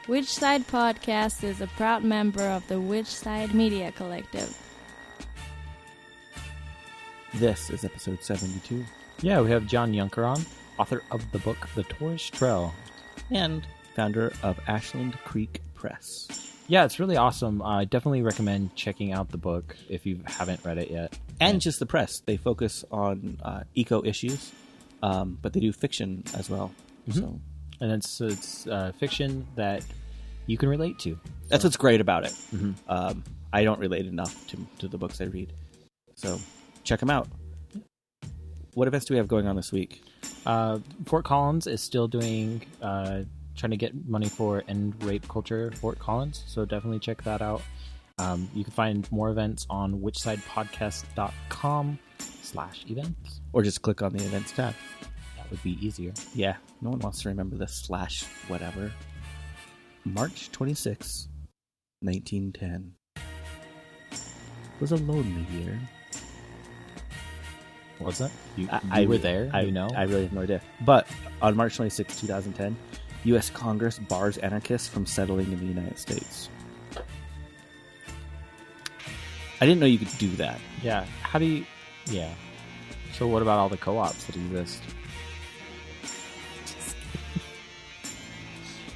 Which Side Podcast is a proud member of the Which Side Media Collective. This is episode 72. Yeah, we have John Yunker on, author of the book The Torres Trail. And founder of Ashland Creek Press. Yeah, it's really awesome. I definitely recommend checking out the book if you haven't read it yet. And just the press. They focus on eco issues, but they do fiction as well. Mm-hmm. So, and it's fiction that you can relate to. That's what's great about it. Mm-hmm. I don't relate enough to the books I read. So check them out. What events do we have going on this week? Fort Collins is still doing... trying to get money for End Rape Culture Fort Collins, so definitely check that out. You can find more events on whichsidepodcast.com/events. Or just click on the events tab. That would be easier. Yeah, no one wants to remember the / whatever. March 26, 1910. Was a lonely year. What was that? You I were there? I really have no idea. But on March 26, 2010, U.S. Congress bars anarchists from settling in the United States. I didn't know you could do that. Yeah. How do you... Yeah. So what about all the co-ops that exist?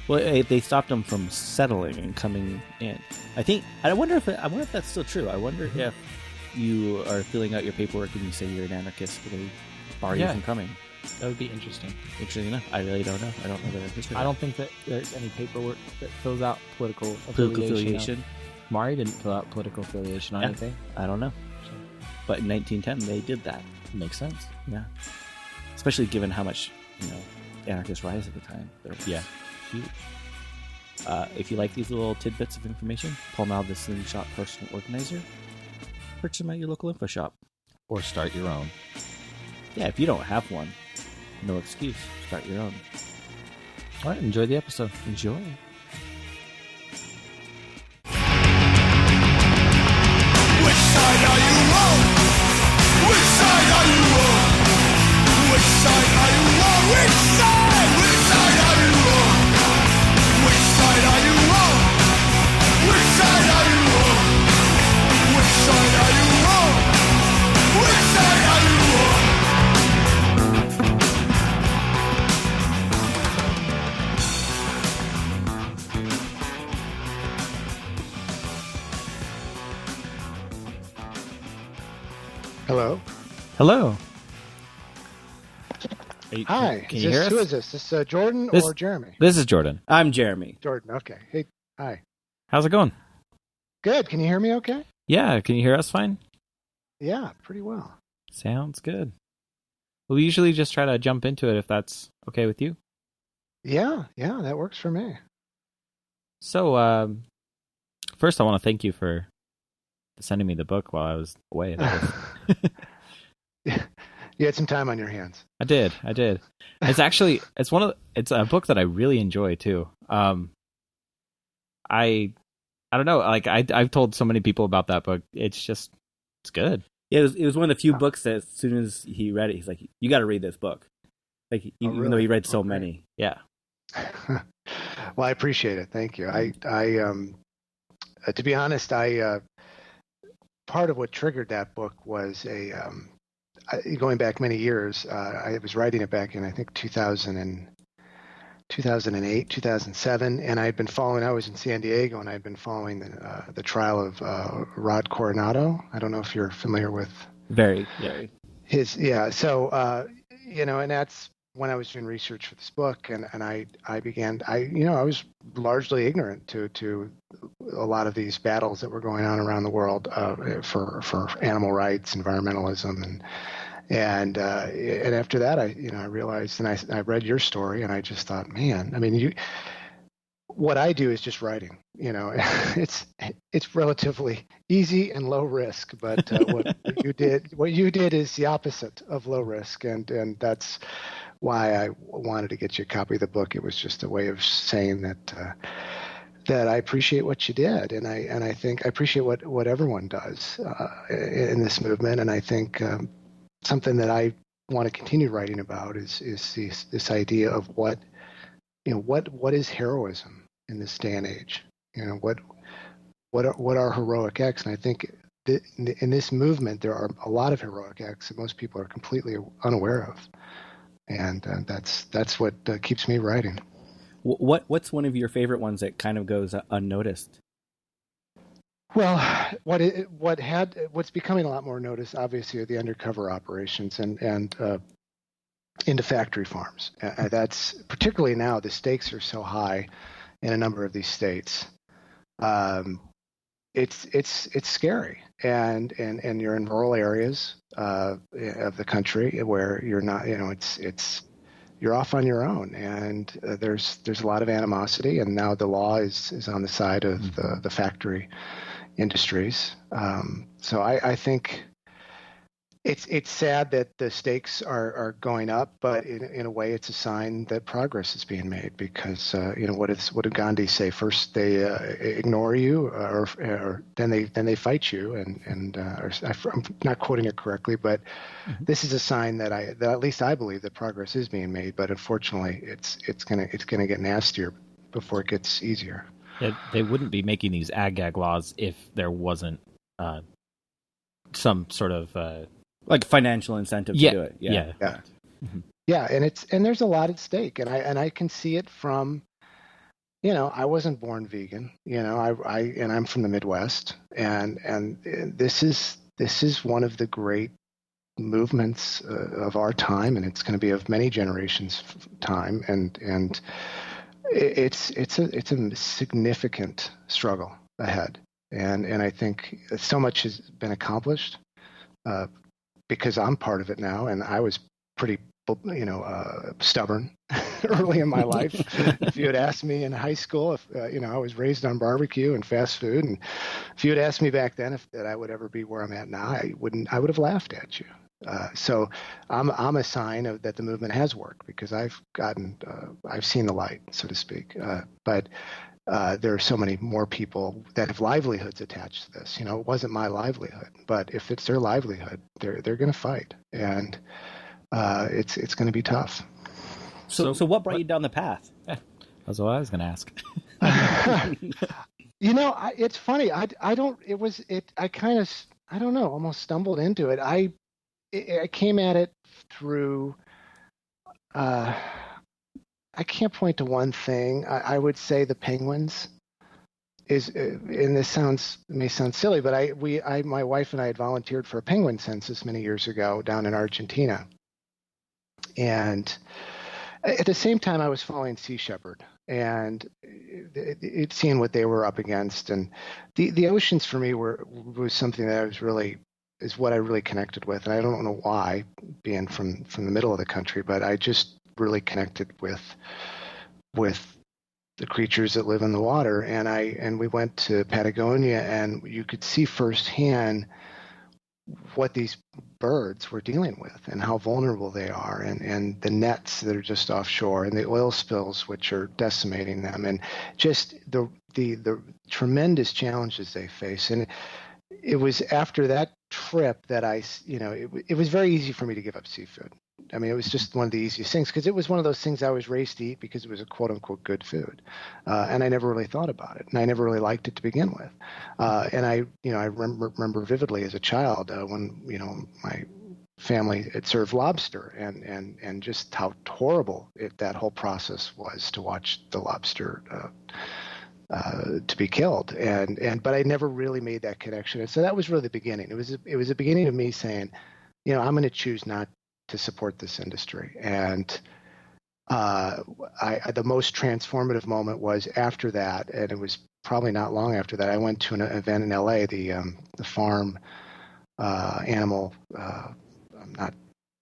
Well, they stopped them from settling and coming in. I wonder if that's still true. I wonder if you are filling out your paperwork and you say you're an anarchist, will they bar you from coming? That would be interesting. Interesting enough. I really don't know. I don't know the history. I don't think that there's any paperwork that fills out political affiliation. Mari didn't fill out political affiliation or anything. I don't know. But in 1910, they did that. Makes sense. Yeah. Especially given how much, anarchist rise at the time. Yeah. Huge. If you like these little tidbits of information, Paul Mal, the Slingshot Personal Organizer, purchase them at your local info shop. Or start your own. Yeah, if you don't have one, no excuse. Start your own. All right, enjoy the episode. Enjoy. Which side are you on? Which side are you on? Which side are you on? Which side? Which side are you on? Which side are you on? Which side are you on? Which side are you on? Which side are you on? Hello. Hello. Hi. Can you hear us? Who is this? Is this Jordan or Jeremy? This is Jordan. I'm Jeremy. Jordan. Okay. Hey. Hi. How's it going? Good. Can you hear me okay? Yeah, can you hear us fine? Yeah, pretty well. Sounds good. We usually just try to jump into it if that's okay with you. Yeah, that works for me. So, first I want to thank you for sending me the book while I was away. You had some time on your hands. I did. It's actually, it's a book that I really enjoy too. I don't know, like I've told so many people about that book. It's good. Yeah, it was one of the few books that as soon as he read it, he's like, you got to read this book. Like, even though he read so many. Yeah. Well, I appreciate it. Thank you. I to be honest, part of what triggered that book was going back many years. I was writing it back in, I think, 2008, 2007, and I was in San Diego, and I'd been following the trial of Rod Coronado. I don't know if you're familiar with very So and that's when I was doing research for this book, and I was largely ignorant to a lot of these battles that were going on around the world for animal rights, environmentalism, and after that I realized, and I read your story, and I just thought, man, I mean, what I do is just writing. It's relatively easy and low risk, but what you did is the opposite of low risk, and that's why I wanted to get you a copy of the book. It was just a way of saying that I appreciate what you did, and I think I appreciate what everyone does in this movement, and I think something that I want to continue writing about is this idea of what is heroism in this day and age? What are heroic acts? And I think in this movement, there are a lot of heroic acts that most people are completely unaware of, and that's what keeps me writing. What's one of your favorite ones that kind of goes unnoticed? Well, what's becoming a lot more noticed, obviously, are the undercover operations and into factory farms. That's particularly now the stakes are so high in a number of these states. It's scary, and you're in rural areas of the country where you're not, you're off on your own, and there's a lot of animosity, and now the law is on the side of the factory industries. So I think it's sad that the stakes are going up, but in a way, it's a sign that progress is being made. Because what did Gandhi say? First they ignore you, or then they fight you, and I'm not quoting it correctly, but this is a sign that at least I believe that progress is being made. But unfortunately, it's gonna get nastier before it gets easier. They wouldn't be making these ag-gag laws if there wasn't some sort of like financial incentive to do it. Yeah. Mm-hmm. Yeah, and there's a lot at stake, and I can see it from, I wasn't born vegan, I'm from the Midwest, and this is one of the great movements of our time, and it's going to be of many generations' time, and it's a significant struggle ahead, and I think so much has been accomplished because I'm part of it now, and I was pretty stubborn early in my life. If you had asked me in high school, if I was raised on barbecue and fast food, and if you had asked me back then that I would ever be where I'm at now, I would have laughed at you. So I'm a sign that the movement has worked, because I've seen the light, so to speak. But there are so many more people that have livelihoods attached to this. It wasn't my livelihood, but if it's their livelihood, they're going to fight, and it's going to be tough. So what brought you down the path? That's what I was going to ask. It's funny. I kind of, I don't know, almost stumbled into it. I came at it through, I can't point to one thing. I would say the penguins is, and this may sound silly, but my wife and I had volunteered for a penguin census many years ago down in Argentina. And at the same time, I was following Sea Shepherd, and it seeing what they were up against. And the oceans for me was something that is what I really connected with. And I don't know why, being from the middle of the country, but I just really connected with the creatures that live in the water. And we went to Patagonia, and you could see firsthand what these birds were dealing with and how vulnerable they are, and the nets that are just offshore, and the oil spills which are decimating them, and just the tremendous challenges they face. And it was after that trip that it was very easy for me to give up seafood. I mean, it was just one of the easiest things, because it was one of those things I was raised to eat because it was a quote-unquote good food. And I never really thought about it, and I never really liked it to begin with. And I remember vividly as a child when, my family had served lobster, and just how horrible that whole process was to watch the lobster to be killed. But I never really made that connection. And so that was really the beginning. It was the beginning of me saying, I'm going to choose not to support this industry. And the most transformative moment was after that, and it was probably not long after that. I went to an event in LA, the farm animal, not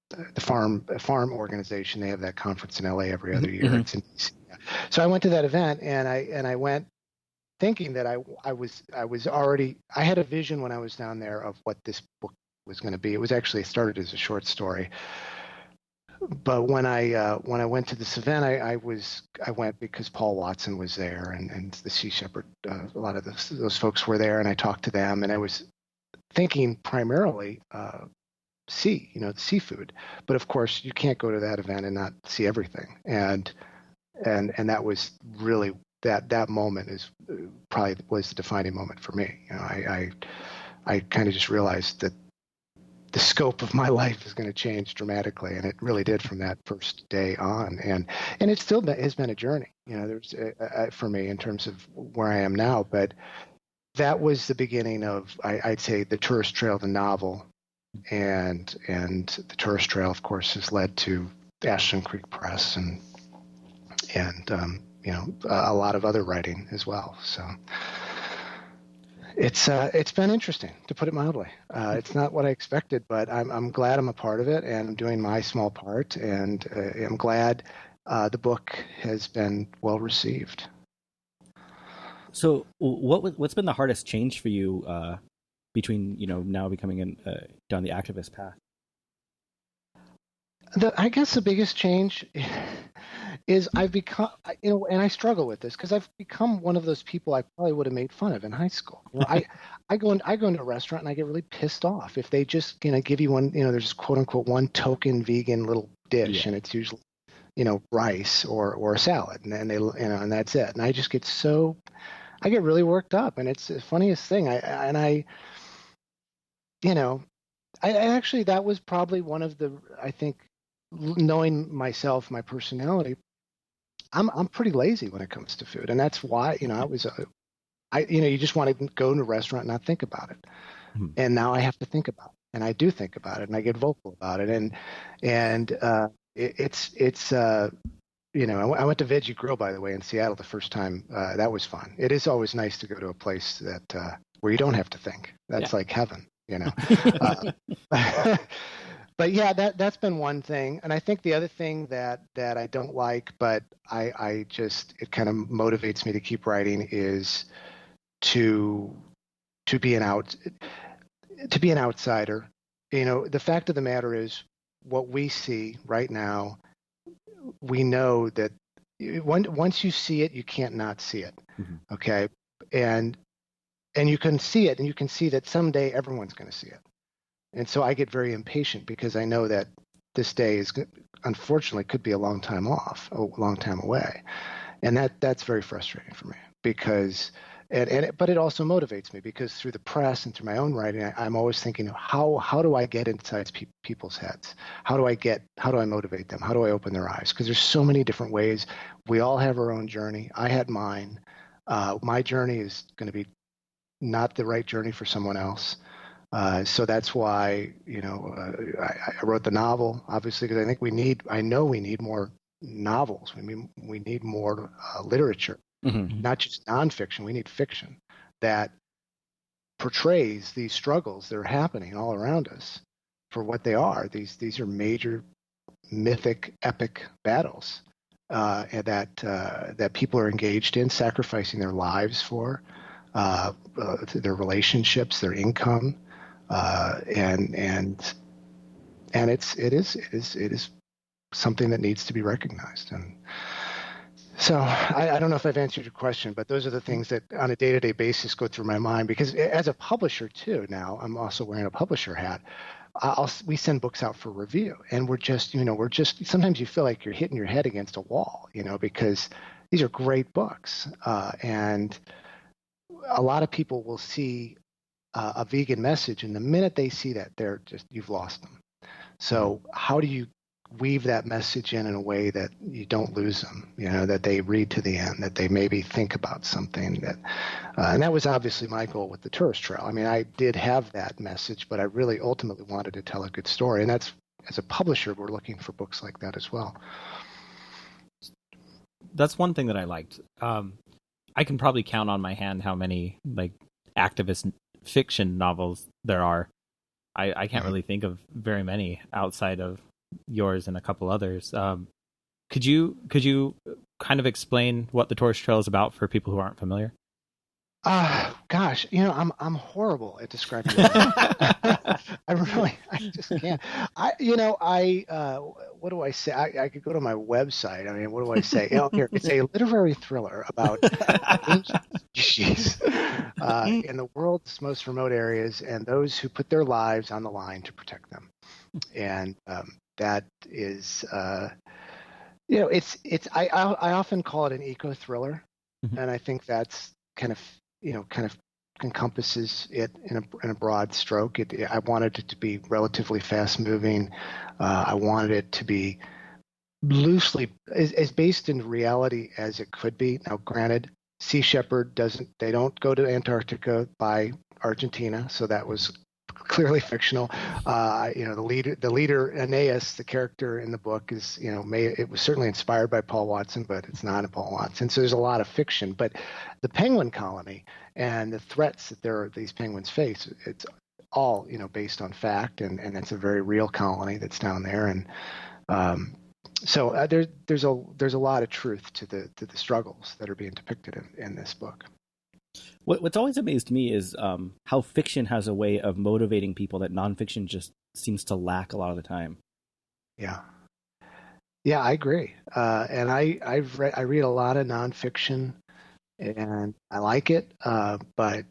the farm organization. They have that conference in LA every other year. It's in DC. So I went to that event, and I went thinking that I was already, I had a vision when I was down there of what this book was going to be. It was actually started as a short story, but when I went to this event, I went because Paul Watson was there, and the Sea Shepherd, a lot of those folks were there, and I talked to them, and I was thinking primarily the seafood, but of course you can't go to that event and not see everything, and that was really that moment is probably was the defining moment for me. I kind of just realized that the scope of my life is going to change dramatically, and it really did from that first day on. And it still has been a journey. There's for me in terms of where I am now, but that was the beginning of, I'd say, the Tourist Trail, the novel, and the Tourist Trail, of course, has led to Ashland Creek Press and a lot of other writing as well. So it's been interesting, to put it mildly. It's not what I expected, but I'm glad I'm a part of it, and I'm doing my small part, and I'm glad the book has been well received. So what's been the hardest change for you between now becoming down the activist path? I guess the biggest change is I've become, and I struggle with this because I've become one of those people I probably would have made fun of in high school. I go into a restaurant and I get really pissed off if they just give you one, there's quote unquote one token vegan little dish, and it's usually rice or a salad, and they and that's it. And I just I get really worked up, and it's the funniest thing. I actually, that was probably one of the, I think, knowing myself, my personality, I'm pretty lazy when it comes to food, and that's why you just want to go to a restaurant and not think about it, and now I have to think about it, and I do think about it, and I get vocal about it, and it's I went to Veggie Grill, by the way, in Seattle the first time. That was fun. It is always nice to go to a place that where you don't have to think. That's like heaven, But yeah, that's been one thing. And I think the other thing that I don't like, but I just, it kind of motivates me to keep writing, is to be an outsider. The fact of the matter is, what we see right now, we know that once you see it, you can't not see it. Mm-hmm. Okay. And you can see it, and you can see that someday everyone's going to see it. And so I get very impatient because I know that this day is, unfortunately, could be a long time away. And that's very frustrating for me because, but it also motivates me because through the press and through my own writing, I'm always thinking, how do I get inside people's heads? How do I motivate them? How do I open their eyes? Because there's so many different ways. We all have our own journey. I had mine. My journey is going to be not the right journey for someone else. So that's why, I wrote the novel, obviously, because I know we need more novels. We need more literature, not just nonfiction. We need fiction that portrays these struggles that are happening all around us for what they are. These are major, mythic, epic battles and that people are engaged in, sacrificing their lives for, their relationships, their income. And it is something that needs to be recognized. And so I don't know if I've answered your question, but those are the things that on a day-to-day basis go through my mind, because as a publisher too, now I'm also wearing a publisher hat. We send books out for review, and we're just sometimes you feel like you're hitting your head against a wall, because these are great books. And a lot of people will see a vegan message, and the minute they see that, you've lost them. So how do you weave that message in a way that you don't lose them, that they read to the end, that they maybe think about something that, and that was obviously my goal with the Tourist Trail. I mean, I did have that message, but I really ultimately wanted to tell a good story. And that's, as a publisher, we're looking for books like that as well. That's one thing that I liked. I can probably count on my hand how many activist fiction novels there are. I can't really think of very many outside of yours and a couple others. Could you kind of explain what the Tourist Trail is about for people who aren't familiar? Gosh, I'm horrible at describing it. I just can't. What do I say? I could go to my website. I mean, what do I say? Here, it's a literary thriller about ancient species in the world's most remote areas and those who put their lives on the line to protect them. And that is, I often call it an eco thriller. and I think that's kind of encompasses it in a broad stroke. I wanted it to be relatively fast moving. I wanted it to be loosely as based in reality as it could be. Now, granted, Sea Shepherd they don't go to Antarctica by Argentina, so that was clearly fictional. The leader Aeneas, the character in the book, is it was certainly inspired by Paul Watson, but it's not a Paul Watson. So there's a lot of fiction. But the penguin colony and the threats that these penguins face, it's all based on fact, and it's a very real colony that's down there. And so there's a lot of truth to the struggles that are being depicted in this book. What's always amazed me is how fiction has a way of motivating people that nonfiction just seems to lack a lot of the time. Yeah, I agree. And I read a lot of nonfiction, and I like it. But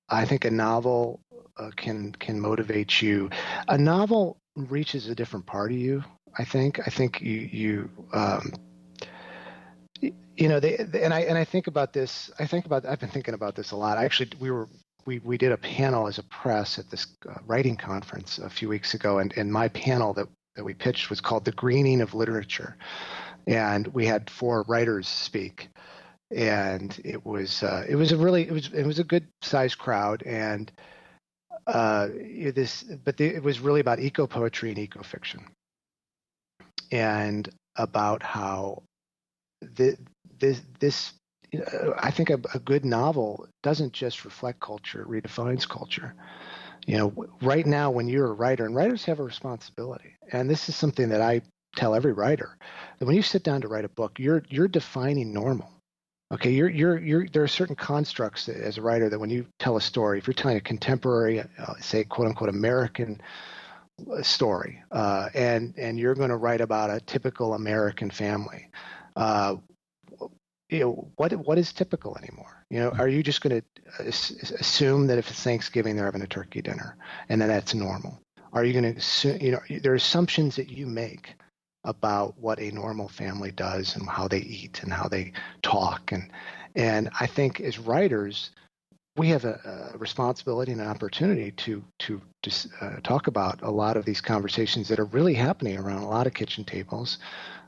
I think a novel can motivate you. A novel reaches a different part of you. I think you and I think about this. I've been thinking about this a lot. Actually, we did a panel as a press at this writing conference a few weeks ago, and my panel that we pitched was called "The Greening of Literature," and we had 4 writers speak, and it was a good sized crowd, and it was really about eco poetry and eco fiction, and about how this I think a good novel doesn't just reflect culture, it redefines culture. Right now when you're a writer, and writers have a responsibility, and this is something that I tell every writer, that when you sit down to write a book, you're defining normal. Okay, there are certain constructs as a writer that when you tell a story, if you're telling a contemporary, say quote unquote American story, and you're going to write about a typical American family, what is typical anymore? Are you just going to assume that if it's Thanksgiving they're having a turkey dinner and then that's normal? Are you going to assume, there are assumptions that you make about what a normal family does and how they eat and how they talk, and I think as writers we have a responsibility and an opportunity to talk about a lot of these conversations that are really happening around a lot of kitchen tables,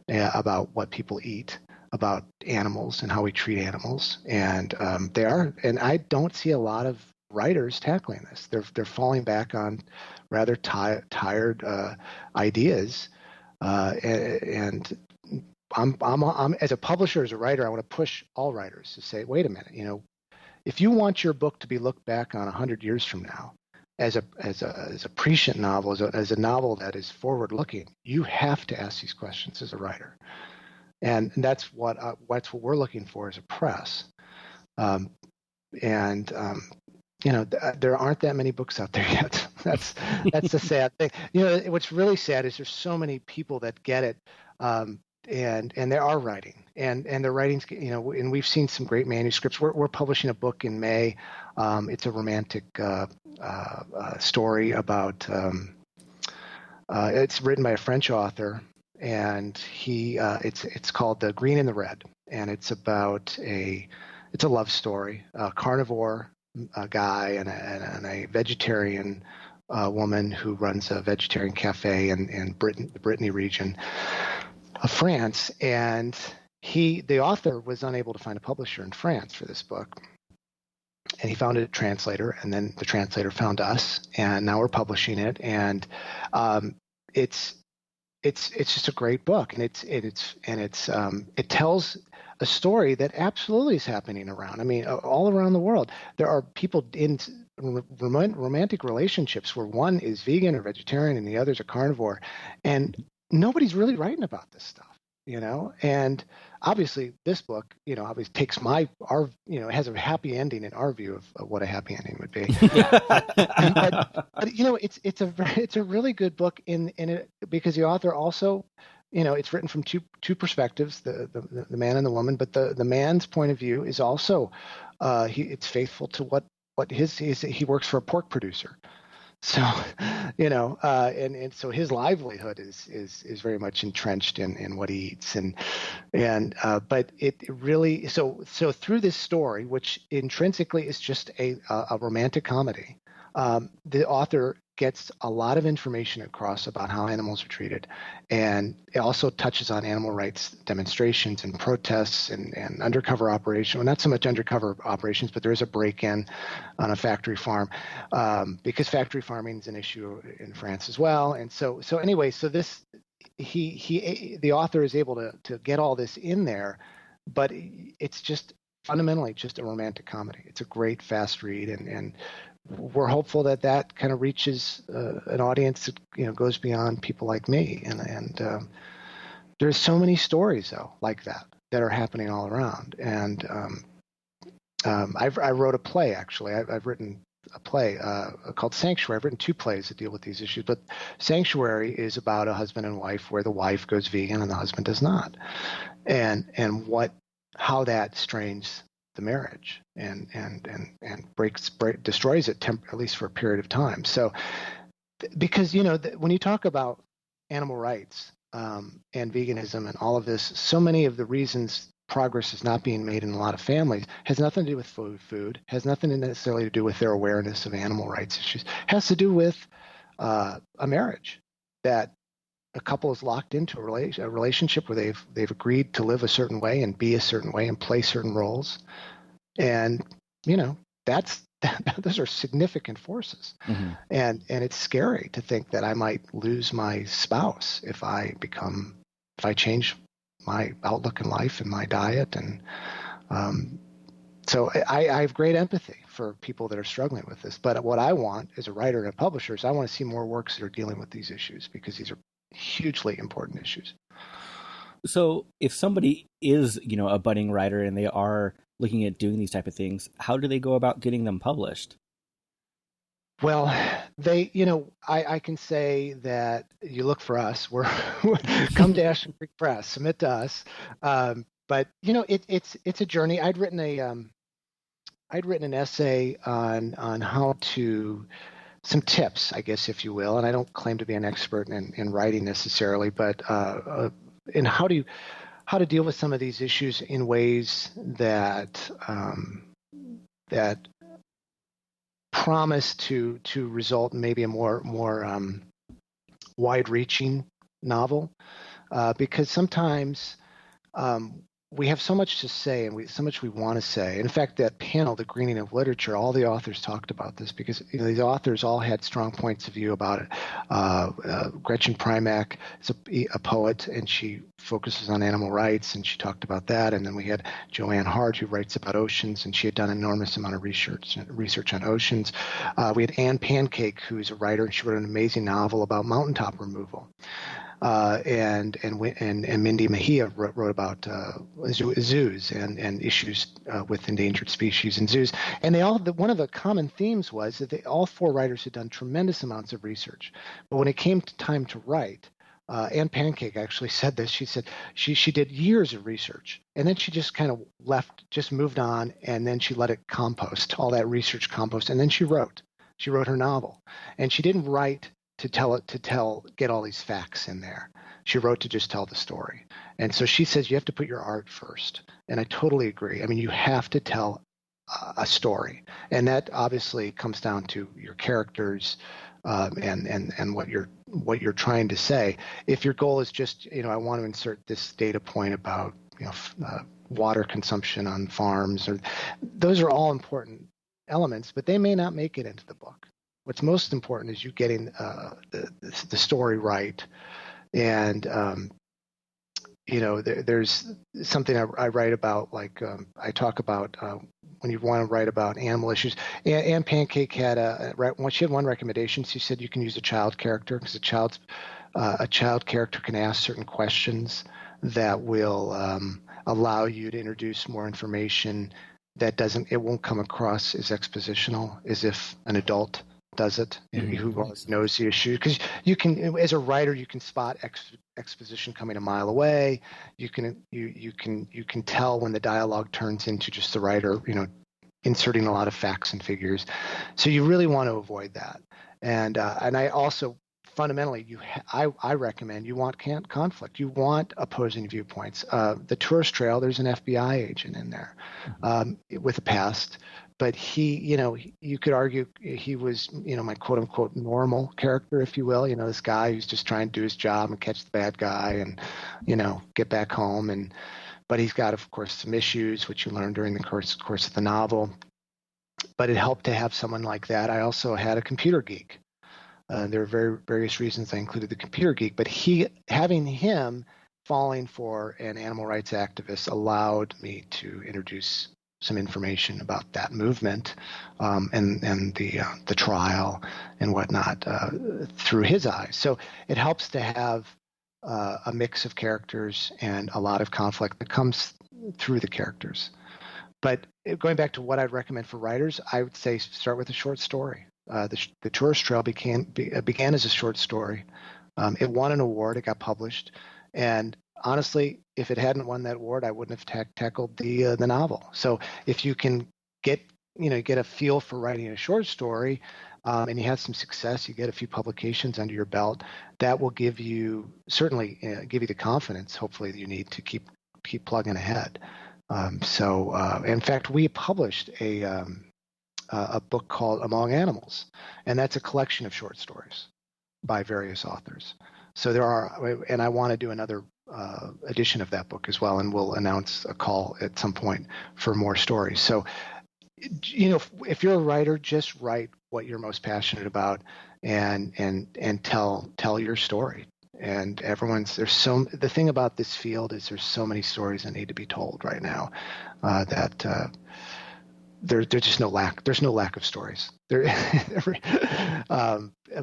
about what people eat, about animals and how we treat animals, and I don't see a lot of writers tackling this. They're falling back on rather tired ideas, and I'm as a publisher, as a writer, I want to push all writers to say, wait a minute, if you want your book to be looked back on 100 years from now as a prescient novel, as a novel that is forward looking, you have to ask these questions as a writer. And that's what we're looking for as a press. There aren't that many books out there yet. That's the sad thing. What's really sad is there's so many people that get it, and they are writing, and their writings, and we've seen some great manuscripts. We're publishing a book in May. It's a romantic story about. It's written by a French author. And it's called The Green and the Red, and it's about it's a love story, a carnivore guy and a vegetarian woman who runs a vegetarian cafe in the Brittany region of France, and the author was unable to find a publisher in France for this book, and he found a translator, and then the translator found us, and now we're publishing it, and it's just a great book, and it tells a story that absolutely is happening around. I mean, all around the world, there are people in romantic relationships where one is vegan or vegetarian and the other's a carnivore, and nobody's really writing about this stuff, And obviously, this book, obviously takes it has a happy ending in our view of what a happy ending would be. but it's a really good book in it, because the author also, it's written from two perspectives, the man and the woman, but the man's point of view is also it's faithful to what he works for a pork producer. So, and so his livelihood is very much entrenched in what he eats, but it really so through this story, which intrinsically is just a romantic comedy, the author gets a lot of information across about how animals are treated, and it also touches on animal rights demonstrations and protests and undercover operation. Well, not so much undercover operations, but there is a break-in on a factory farm, because factory farming is an issue in France as well. And so anyway, so this the author is able to get all this in there, but it's just fundamentally just a romantic comedy. It's a great fast read, and we're hopeful that kind of reaches an audience that goes beyond people like me, and there's so many stories though like that are happening all around. And I wrote a play actually. I've written a play called Sanctuary. I've written 2 plays that deal with these issues, but Sanctuary is about a husband and wife where the wife goes vegan and the husband does not, and how that strains the marriage and destroys it at least for a period of time. So because when you talk about animal rights and veganism and all of this, so many of the reasons progress is not being made in a lot of families has nothing to do with food, has nothing necessarily to do with their awareness of animal rights issues, has to do with a marriage that a couple is locked into a relationship where they've agreed to live a certain way and be a certain way and play certain roles, and those are significant forces, and it's scary to think that I might lose my spouse if I change my outlook in life and my diet, and so I have great empathy for people that are struggling with this. But what I want as a writer and a publisher is I want to see more works that are dealing with these issues, because these are hugely important issues. So if somebody is, a budding writer and they are looking at doing these type of things, how do they go about getting them published? Well, I can say that you look for us. We're come to Ashland Creek Press, submit to us. But it's a journey. I'd written an essay on how to, some tips, I guess, if you will. And I don't claim to be an expert in writing necessarily, but in how to deal with some of these issues in ways that promise to result in maybe a more wide-reaching novel, because sometimes we have so much to say and so much we want to say. In fact, that panel, The Greening of Literature, all the authors talked about this, because these authors all had strong points of view about it. Gretchen Primack is a poet, and she focuses on animal rights, and she talked about that. And then we had Joanne Hart, who writes about oceans, and she had done an enormous amount of research on oceans. We had Anne Pancake, who's a writer, and she wrote an amazing novel about mountaintop removal. And Mindy Mejia wrote about zoos and issues with endangered species in zoos. And one of the common themes was that all 4 writers had done tremendous amounts of research. But when it came to time to write, Anne Pancake actually said this. She said she did years of research, and then she just kind of just moved on, and then she let it compost, all that research compost, and then she wrote her novel. And she didn't write to get all these facts in there. She wrote to just tell the story. And so she says you have to put your art first. And I totally agree. I mean, you have to tell a story. And that obviously comes down to your characters and what you're trying to say. If your goal is just, I want to insert this data point about, water consumption on farms, or those are all important elements, but they may not make it into the book. What's most important is you getting the story right. And, there's something I write about, like I talk about when you want to write about animal issues. Anne Pancake had she had one recommendation. She said you can use a child character, because a child character can ask certain questions that will allow you to introduce more information it won't come across as expositional as if an adult does it, who knows the issue. Because you can, as a writer, you can spot exposition coming a mile away. You can tell when the dialogue turns into just the writer, inserting a lot of facts and figures. So you really want to avoid that. And I also fundamentally, I recommend you want conflict. You want opposing viewpoints. The tourist trail, there's an FBI agent in there with a past, but he, you could argue he was, my quote unquote normal character, if you will. This guy who's just trying to do his job and catch the bad guy and, get back home. But he's got, of course, some issues, which you learn during the course of the novel. But it helped to have someone like that. I also had a computer geek. There are various reasons I included the computer geek, but having him falling for an animal rights activist allowed me to introduce some information about that movement and the trial and whatnot through his eyes. So it helps to have a mix of characters and a lot of conflict that comes through the characters. But going back to what I'd recommend for writers, I would say start with a short story. The Tourist Trail began as a short story. It won an award. It got published. And honestly, if it hadn't won that award, I wouldn't have tackled the novel. So if you can get a feel for writing a short story, and you have some success, you get a few publications under your belt, that will certainly give you the confidence, hopefully, that you need to keep plugging ahead. In fact, we published a book called Among Animals, and that's a collection of short stories by various authors. So and I want to do another edition of that book as well, and we'll announce a call at some point for more stories. So, if you're a writer, just write what you're most passionate about and tell your story. And the thing about this field is there's so many stories that need to be told right now that there's just no lack. There's no lack of stories.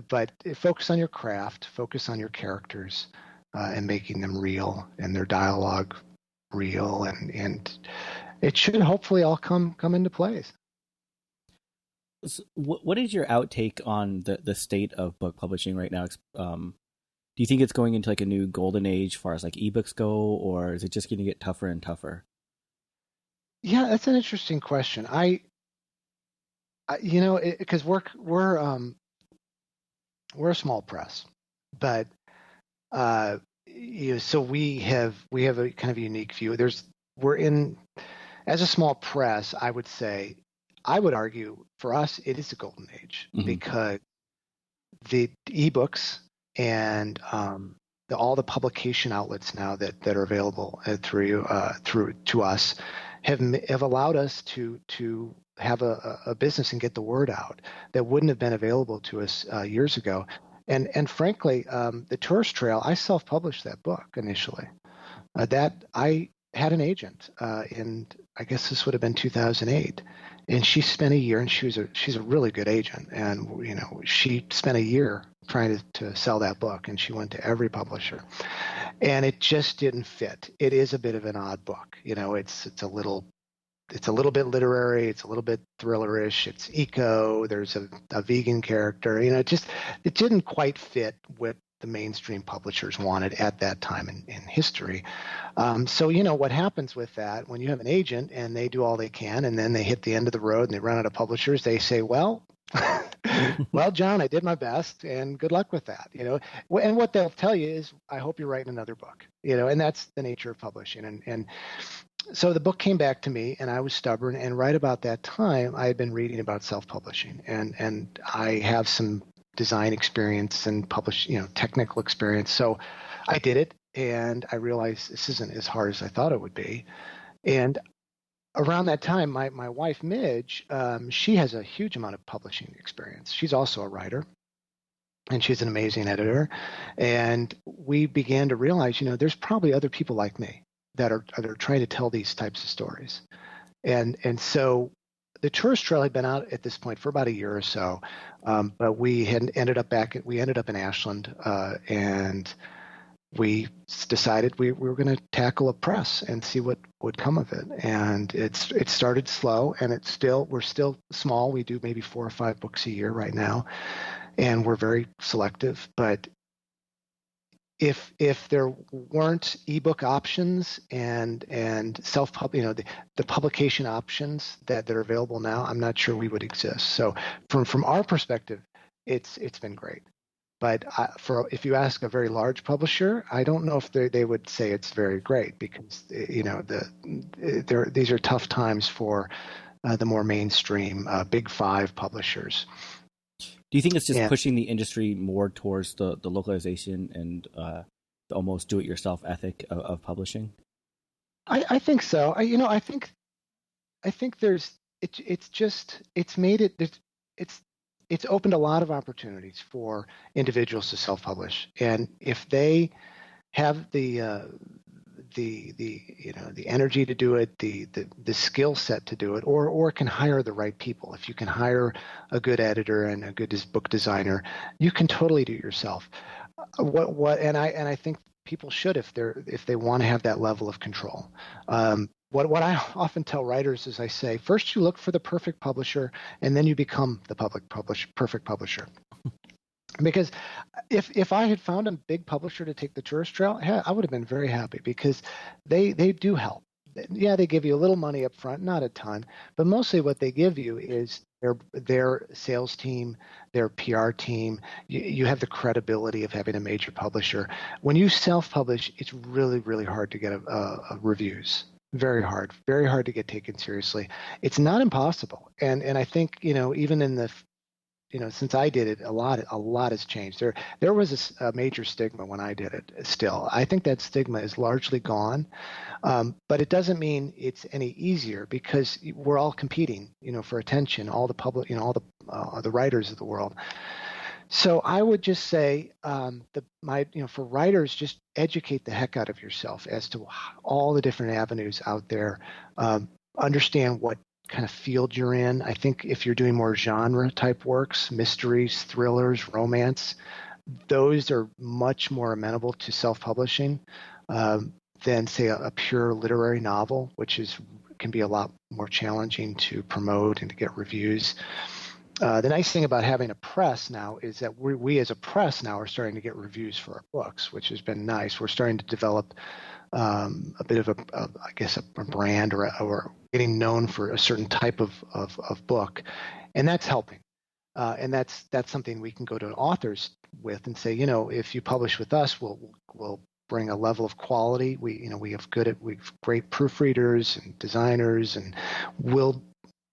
But focus on your craft, focus on your characters, and making them real and their dialogue real, and it should hopefully all come into place. So what is your outtake on the state of book publishing right now? Do you think it's going into like a new golden age as far as like ebooks go, or is it just going to get tougher and tougher? Yeah, that's an interesting question. Because we're a small press, but so we have a kind of a unique view. As a small press, I would argue for us it is a golden age, mm-hmm. because the ebooks and all the publication outlets now that are available through to us have allowed us to have a business and get the word out that wouldn't have been available to us years ago. And frankly, the Tourist Trail, I self-published that book initially. That I had an agent, and I guess this would have been 2008. And she spent a year, and she's a really good agent, and she spent a year trying to sell that book, and she went to every publisher, and it just didn't fit. It is a bit of an odd book, it's a little bit literary, it's a little bit thrillerish, it's eco, there's a vegan character, it didn't quite fit what the mainstream publishers wanted at that time in history. So what happens with that when you have an agent and they do all they can and then they hit the end of the road and they run out of publishers, they say, well, John, I did my best and good luck with that, and what they'll tell you is, I hope you're writing another book, and that's the nature of publishing. And so the book came back to me and I was stubborn, and right about that time I had been reading about self-publishing, and I have some design experience and technical experience. So I did it, and I realized this isn't as hard as I thought it would be. And around that time, my wife, Midge, she has a huge amount of publishing experience. She's also a writer, and she's an amazing editor. And we began to realize, there's probably other people like me that are trying to tell these types of stories. And so the Tourist Trail had been out at this point for about a year or so, but we ended up in Ashland, and we decided we were going to tackle a press and see what would come of it. And it started slow, and we're still small. We do maybe 4 or 5 books a year right now, and we're very selective. But if there weren't ebook options and the publication options that are available now, I'm not sure we would exist. So from our perspective, it's been great. But if you ask a very large publisher, I don't know if they would say it's very great, because these are tough times for the more mainstream big five publishers. Do you think it's just pushing the industry more towards the localization and the almost do-it-yourself ethic of publishing? I think so. I think there's it's opened a lot of opportunities for individuals to self-publish, and if they have the energy to do it, the skill set to do it, or can hire the right people. If you can hire a good editor and a good book designer, you can totally do it yourself. And I think people should, if they want to have that level of control. What I often tell writers is, I say, first you look for the perfect publisher, and then you become the perfect publisher. Because if I had found a big publisher to take the tourist trail, I would have been very happy, because they do help. Yeah, they give you a little money up front, not a ton, but mostly what they give you is their sales team, their PR team. You have the credibility of having a major publisher. When you self-publish, it's really, really hard to get reviews. Very hard to get taken seriously. It's not impossible, and I think even in the since I did it, a lot has changed. There was a major stigma when I did it. Still, I think that stigma is largely gone, but it doesn't mean it's any easier, because we're all competing, for attention. All the public, all the writers of the world. So I would just say, for writers, just educate the heck out of yourself as to all the different avenues out there. Understand what kind of field you're in. I think if you're doing more genre type works, mysteries, thrillers, romance, those are much more amenable to self-publishing than, say, a pure literary novel, which can be a lot more challenging to promote and to get reviews. The nice thing about having a press now is that we as a press now are starting to get reviews for our books, which has been nice. We're starting to develop a bit of a brand, or getting known for a certain type of book, and that's helping. And that's something we can go to authors with and say, if you publish with us, we'll bring a level of quality. We have great proofreaders and designers, and we'll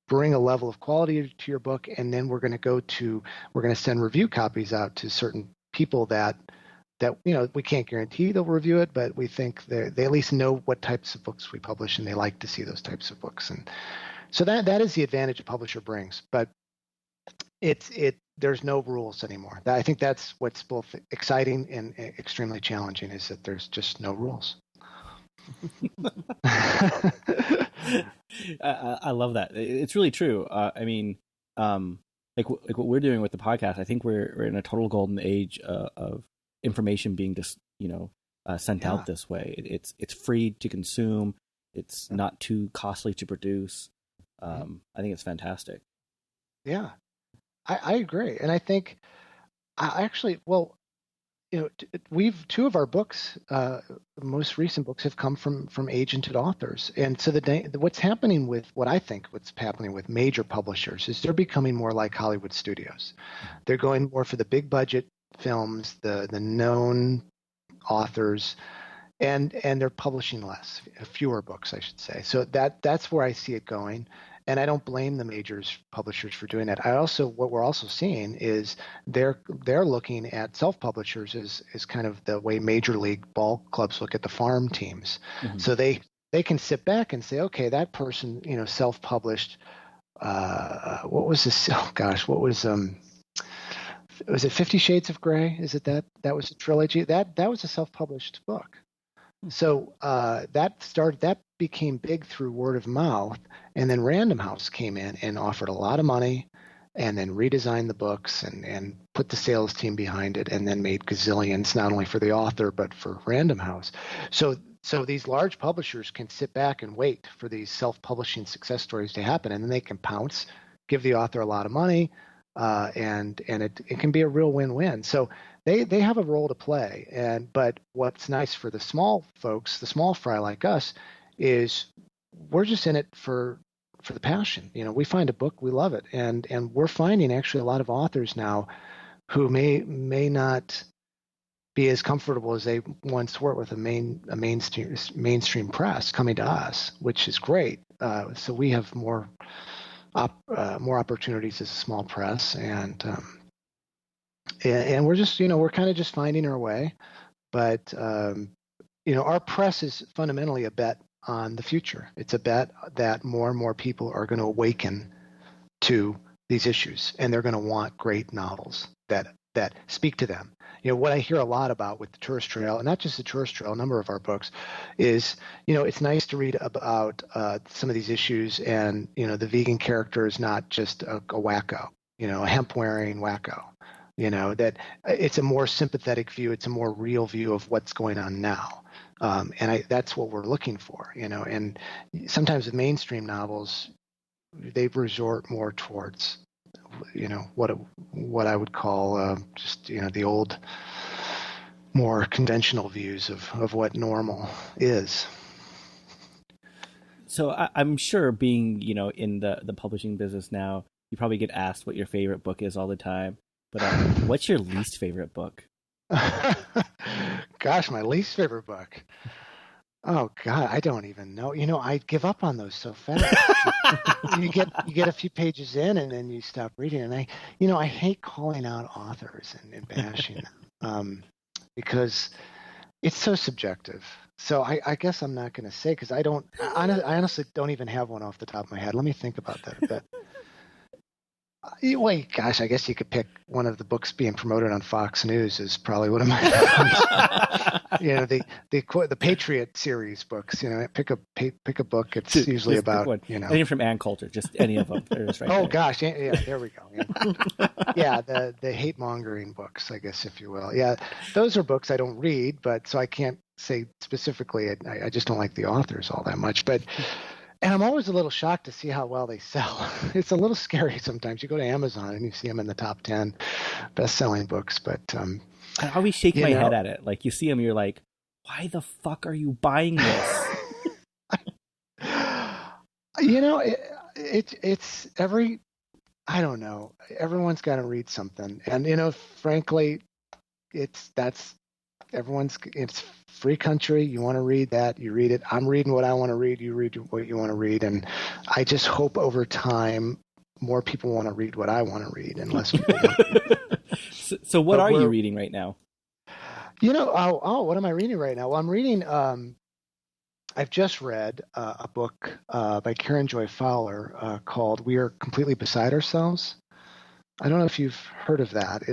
bring a level of quality to your book, and then we're going to send review copies out to certain people that we can't guarantee they'll review it, but we think they at least know what types of books we publish, and they like to see those types of books. And so that is the advantage a publisher brings. But there's no rules anymore. I think that's what's both exciting and extremely challenging, is that there's just no rules. I love that. It's really true. Like what we're doing with the podcast, I think we're in a total golden age of information being just sent out this way. It's free to consume. It's not too costly to produce. I think it's fantastic. Yeah, I agree, and I think two of our books, most recent books, have come from agented authors, and so what's happening with major publishers is they're becoming more like Hollywood studios. They're going more for the big budget films, the known authors, and they're publishing fewer books, I should say. So that's where I see it going. And I don't blame the publishers for doing that. What we're also seeing is they're looking at self-publishers as kind of the way major league ball clubs look at the farm teams. Mm-hmm. So they can sit back and say, okay, that person, self-published. What was this? Oh gosh, what was it 50 Shades of Grey? Is it that was a trilogy? That was a self-published book. So that became big through word of mouth, and then Random House came in and offered a lot of money, and then redesigned the books and put the sales team behind it, and then made gazillions not only for the author but for Random House. So these large publishers can sit back and wait for these self-publishing success stories to happen, and then they can pounce, give the author a lot of money, and it can be a real win-win. So they have a role to play, but what's nice for the small folks, the small fry like us, is we're just in it for the passion. We find a book, we love it, and we're finding actually a lot of authors now who may not be as comfortable as they once were with a mainstream press coming to us, which is great. So we have more opportunities as a small press, and we're just, we're kind of just finding our way. But our press is fundamentally a bet on the future. It's a bet that more and more people are going to awaken to these issues, and they're going to want great novels that speak to them. What I hear a lot about with the Tourist Trail, and not just the Tourist Trail, a number of our books, is, it's nice to read about some of these issues, and, the vegan character is not just a wacko, a hemp-wearing wacko, that it's a more sympathetic view, it's a more real view of what's going on now. And that's what we're looking for, and sometimes with mainstream novels, they resort more towards, what I would call just, the old, more conventional views of what normal is. So I'm sure, being, in the publishing business now, you probably get asked what your favorite book is all the time. But what's your least favorite book? Gosh, my least favorite book. Oh God, I don't even know. I give up on those so fast. you get a few pages in, and then you stop reading. And I hate calling out authors and bashing them because it's so subjective. So I guess I'm not going to say, because I honestly don't even have one off the top of my head. Let me think about that a bit. Wait, gosh, I guess you could pick one of the books being promoted on Fox News is probably one of my the Patriot series books. Pick a book. It's usually about Any from Ann Coulter, just any of them. Right there. Gosh, yeah, there we go. Yeah, the hate mongering books, I guess, if you will. Yeah, those are books I don't read, but so I can't say specifically. I just don't like the authors all that much, but. And I'm always a little shocked to see how well they sell. It's a little scary sometimes. You go to Amazon and you see them in the top 10 best-selling books. But I always shake my head at it. Like, you see them, you're like, why the fuck are you buying this? It's every, I don't know. Everyone's got to read something, and frankly, it's free country. You want to read that, you read it. I'm reading what I want to read. You read what you want to read. And I just hope over time more people want to read what I want to read, and less people want to read. So what are you reading right now? What am I reading right now? Well, I'm reading, I've just read a book by Karen Joy Fowler called We Are Completely Beside Ourselves. I don't know if you've heard of that.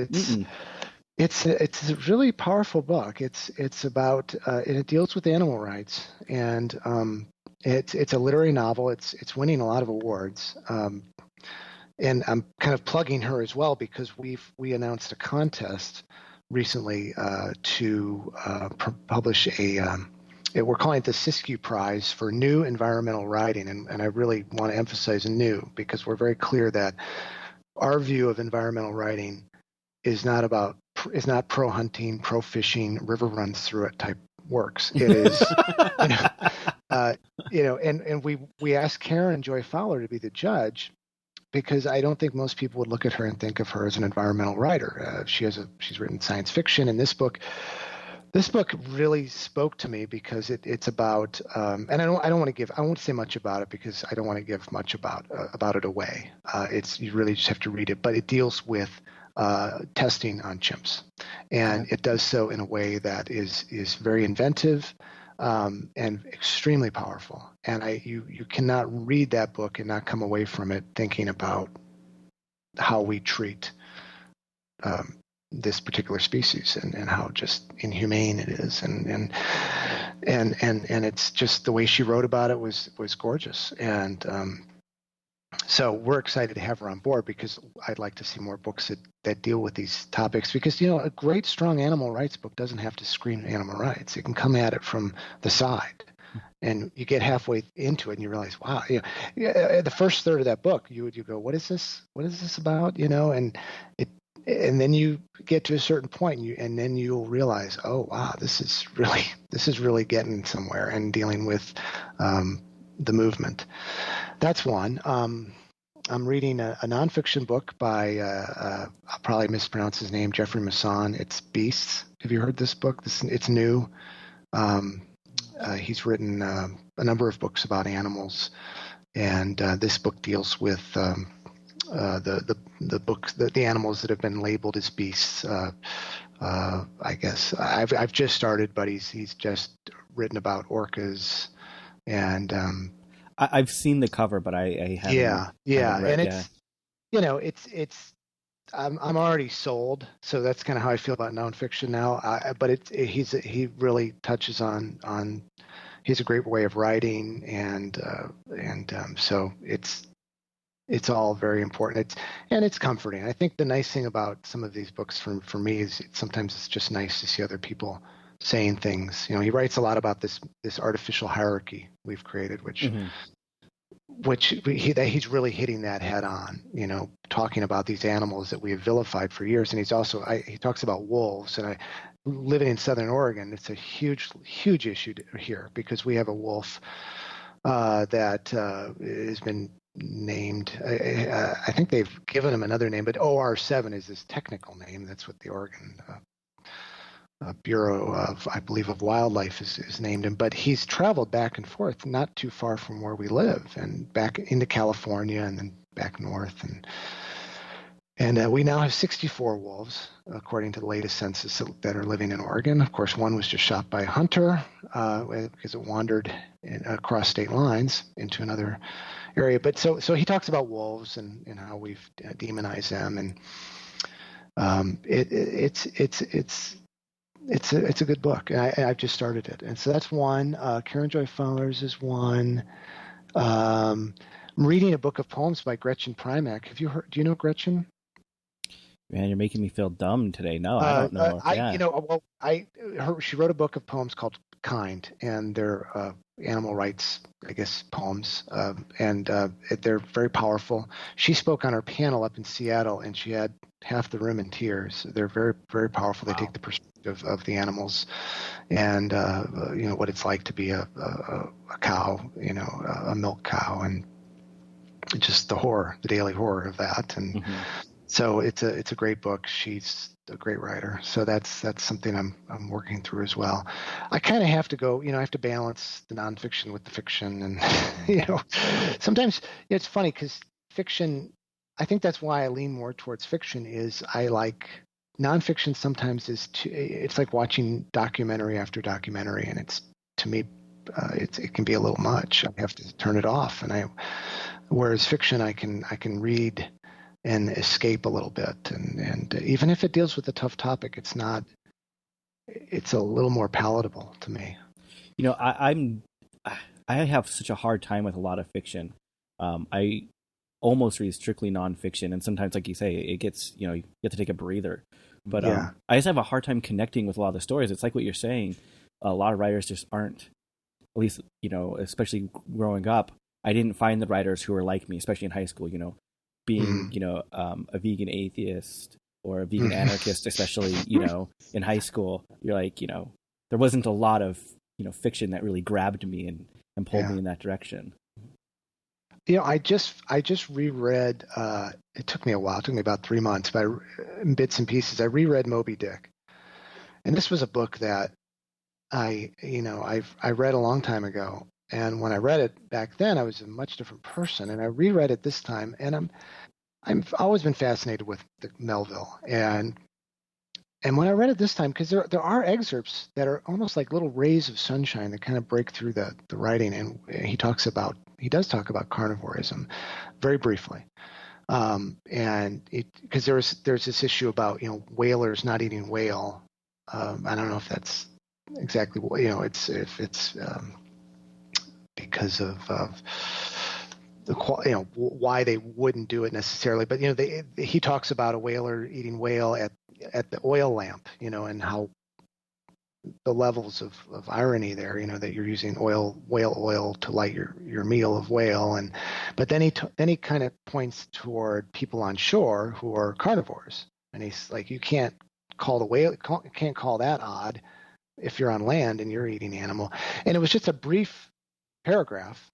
It's a really powerful book. It's about and it deals with animal rights, and it's a literary novel. It's winning a lot of awards, and I'm kind of plugging her as well because we announced a contest recently to publish we're calling it the Siskiyou Prize for New Environmental Writing, and I really want to emphasize new, because we're very clear that our view of environmental writing is not pro hunting, pro fishing, river runs through it type works. It is, and we asked Karen Joy Fowler to be the judge, because I don't think most people would look at her and think of her as an environmental writer. She's written science fiction, and this book really spoke to me because it's about, and I won't say much about it because I don't want to give much about it away. You really just have to read it, but it deals with testing on chimps, and it does so in a way that is very inventive and extremely powerful. And you cannot read that book and not come away from it thinking about how we treat this particular species and how just inhumane it is, and it's just the way she wrote about it was gorgeous. And so we're excited to have her on board, because I'd like to see more books that deal with these topics, because a great strong animal rights book doesn't have to scream animal rights. It can come at it from the side, and you get halfway into it and you realize, wow, the first third of that book you go, what is this about, and then you get to a certain point, and then you'll realize, oh wow, this is really getting somewhere and dealing with the movement. That's one. I'm reading a nonfiction book by I'll probably mispronounce his name, Jeffrey Masson. It's Beasts. Have you heard this book? It's new. He's written a number of books about animals, and this book deals with the books, the animals that have been labeled as beasts. I guess I've just started, but he's just written about orcas, and I've seen the cover, but I haven't. Yeah, read, and it's I'm already sold, so that's kind of how I feel about nonfiction now. But he really touches on he's a great way of writing, and so it's all very important. It's comforting. I think the nice thing about some of these books for me is sometimes it's just nice to see other people saying things. He writes a lot about this artificial hierarchy we've created, which he's really hitting that head on. Talking about these animals that we have vilified for years, and he talks about wolves. And living in Southern Oregon, it's a huge issue here because we have a wolf that has been named. I think they've given him another name, but OR7 is his technical name. That's what the Oregon Bureau of, I believe, of Wildlife is named him. But he's traveled back and forth, not too far from where we live, and back into California and then back north. And we now have 64 wolves, according to the latest census, that are living in Oregon. Of course, one was just shot by a hunter because it wandered across state lines into another area. But so he talks about wolves and how we've demonized them, and it's a good book. I've just started it, and so that's one. Karen Joy Fowler's is one. I'm reading a book of poems by Gretchen Primack. Have you heard? Do you know Gretchen? Man, you're making me feel dumb today. No, I don't know. She wrote a book of poems called Kind, and they're animal rights, I guess, poems, and they're very powerful. She spoke on her panel up in Seattle, and she had half the room in tears. They're very, very powerful. Wow. They take the perspective of the animals, and what it's like to be a cow, a milk cow, and just the daily horror of that. And so it's a great book. She's a great writer, so that's something I'm working through as well. I kind of have to go, I have to balance the nonfiction with the fiction, and sometimes it's funny because fiction. I think that's why I lean more towards fiction. Is I like nonfiction sometimes it's like watching documentary after documentary, and it's, to me, it can be a little much. I have to turn it off, whereas fiction I can read and escape a little bit, and even if it deals with a tough topic, it's a little more palatable to me. I have such a hard time with a lot of fiction. I almost read strictly nonfiction, and sometimes, like you say, it gets, you have to take a breather. But I just have a hard time connecting with a lot of the stories. It's like what you're saying. A lot of writers just aren't, at least, especially growing up, I didn't find the writers who were like me, especially in high school, being, a vegan atheist or a vegan anarchist, especially, in high school. You're like, there wasn't a lot of, fiction that really grabbed me and pulled me in that direction. I just reread. It took me a while. It took me about 3 months, but in bits and pieces, I reread Moby Dick, and this was a book that I read a long time ago. And when I read it back then, I was a much different person. And I reread it this time, and I've always been fascinated with the Melville. And when I read it this time, because there are excerpts that are almost like little rays of sunshine that kind of break through the writing. And he does talk about carnivorism very briefly. And because there's this issue about, whalers not eating whale. I don't know if that's exactly what, it's because of the why they wouldn't do it necessarily, but he talks about a whaler eating whale at the oil lamp, and how the levels of irony there, that you're using whale oil to light your meal of whale, but then he kind of points toward people on shore who are carnivores, and he's like, you can't call that odd if you're on land and you're eating animal. And it was just a brief paragraph,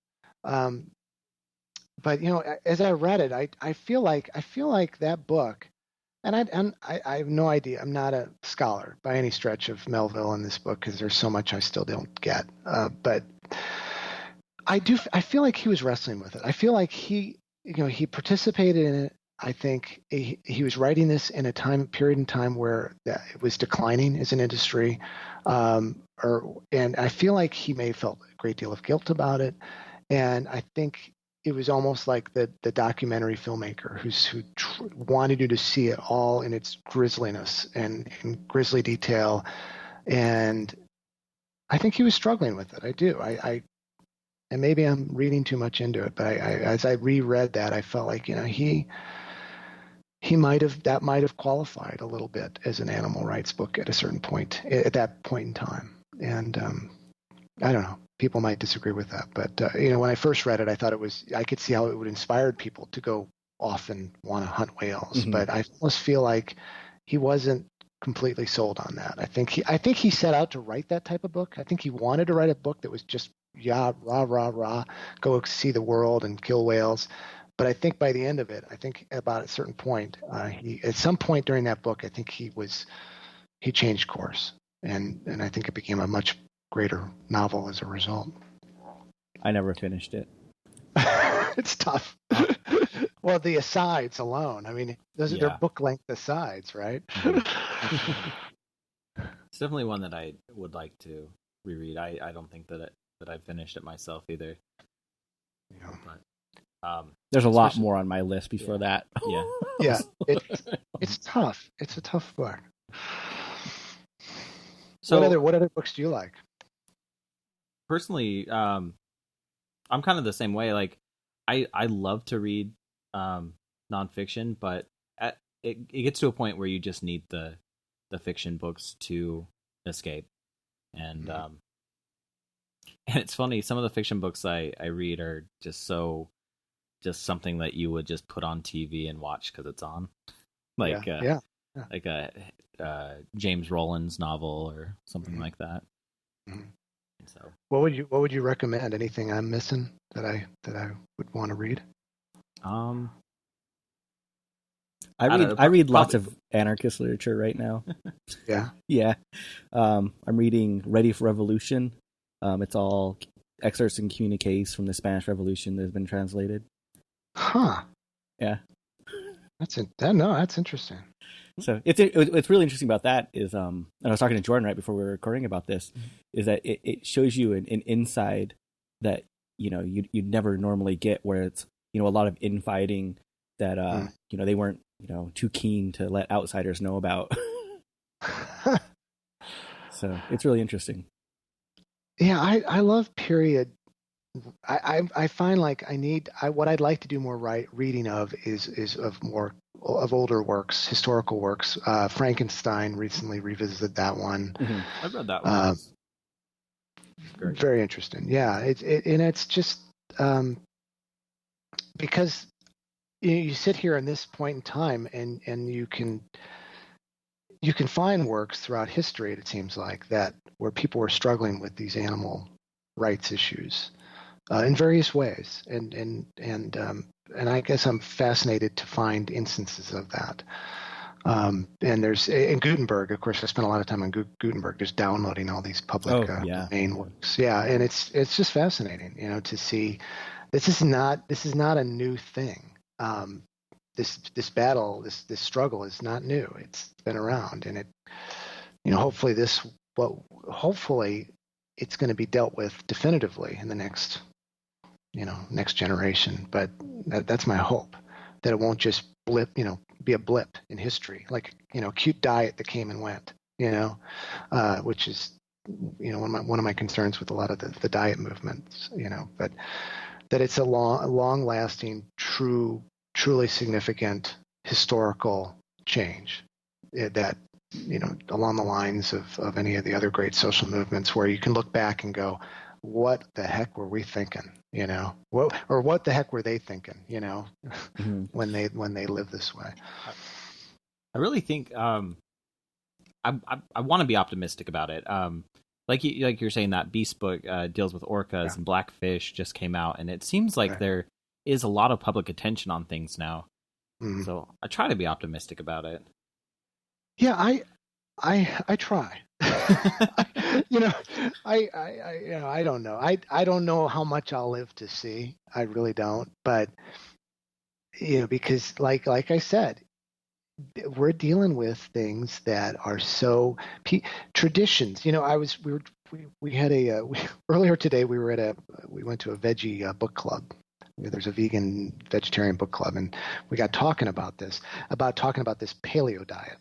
but as I read it, I feel like that book, and I have no idea. I'm not a scholar by any stretch of Melville in this book because there's so much I still don't get. But I feel like he was wrestling with it. I feel like he participated in it. I think he was writing this in a period in time where it was declining as an industry, and I feel like he may have felt a great deal of guilt about it, and I think it was almost like the documentary filmmaker who wanted you to see it all in its grisliness and in grisly detail, and I think he was struggling with it. I do. And maybe I'm reading too much into it, but as I reread that, I felt like he might have qualified a little bit as an animal rights book at a certain point, at that point in time. And I don't know, people might disagree with that, but when I first read it, I could see how it would inspire people to go off and want to hunt whales. Mm-hmm. But I almost feel like he wasn't completely sold on that. I think he set out to write that type of book. I think he wanted to write a book that was just rah rah rah, go see the world and kill whales. But I think by the end of it, I think about a certain point, at some point during that book, I think he changed course, and I think it became a much greater novel as a result. I never finished it. It's tough. Well, the asides alone, I mean, they're book length asides, right? It's definitely one that I would like to reread. I don't think that I finished it myself either. Yeah. But, there's a lot more on my list before that. Yeah. Yeah. It's tough. It's a tough book. So what other books do you like? Personally, I'm kind of the same way. Like I love to read nonfiction, but it gets to a point where you just need the fiction books to escape. And and it's funny, some of the fiction books I read are just something that you would just put on TV and watch because it's on, like like a James Rowland's novel or something like that. Mm-hmm. So, what would you recommend? Anything I'm missing that I would want to read? I read lots of anarchist literature right now. Yeah. I'm reading Ready for Revolution. It's all excerpts and communiques from the Spanish Revolution that has been translated. Huh. Yeah. That's interesting. So it's really interesting about that is and I was talking to Jordan right before we were recording about this, is that it shows you an inside that you'd never normally get, where it's a lot of infighting that they weren't too keen to let outsiders know about. So it's really interesting. Yeah, I love period. I find like what I'd like to do more reading of is of older works, historical works. Frankenstein, recently revisited that one. Mm-hmm. I've read that one. Very interesting. Yeah, it's just because you sit here in this point in time and you can find works throughout history, it seems like, that where people were struggling with these animal rights issues in various ways, and I guess I'm fascinated to find instances of that. And there's in Gutenberg, of course, I spent a lot of time on Gutenberg, just downloading all these public domain works. Yeah, and it's just fascinating, to see. This is not a new thing. This battle, this struggle is not new. It's been around, and hopefully it's going to be dealt with definitively in the next generation. But that's my hope, that it won't just be a blip in history, like a cute diet that came and went, which is one of my concerns with a lot of the diet movements, but that it's a long lasting, truly significant historical change that along the lines of any of the other great social movements, where you can look back and go, what the heck were we thinking, what the heck were they thinking, mm-hmm. when they live this way. I really think I want to be optimistic about it. Like you're saying, that Beast book deals with orcas, and Blackfish just came out, and it seems like they're is a lot of public attention on things now. Mhm. So I try to be optimistic about it. Yeah, I try. you know, I don't know. I don't know how much I'll live to see. I really don't. But because like I said, we're dealing with things that are so traditions. We had earlier today we went to a veggie book club. There's a vegetarian book club, and we got talking about this paleo diet.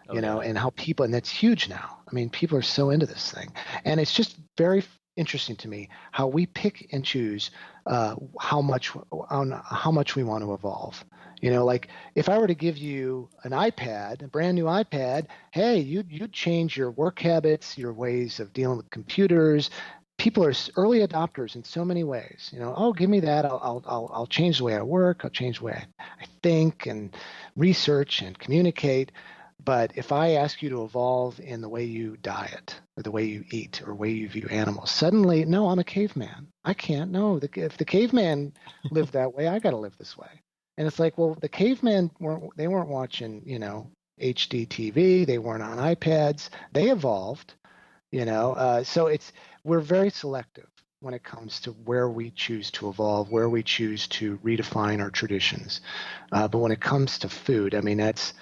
And how and that's huge now. I mean, people are so into this thing, and it's just very interesting to me how we pick and choose how much we want to evolve. Like if I were to give you an iPad, a brand new iPad, hey, you'd change your work habits, your ways of dealing with computers. People are early adopters in so many ways. Oh, give me that. I'll change the way I work. I'll change the way I think and research and communicate. But if I ask you to evolve in the way you diet or the way you eat or the way you view animals, suddenly, no, I'm a caveman. I can't. No, if the caveman lived that way, I got to live this way. And it's like, well, the cavemen weren't watching, HD TV. They weren't on iPads. They evolved, So we're very selective when it comes to where we choose to evolve, where we choose to redefine our traditions. But when it comes to food, I mean, that's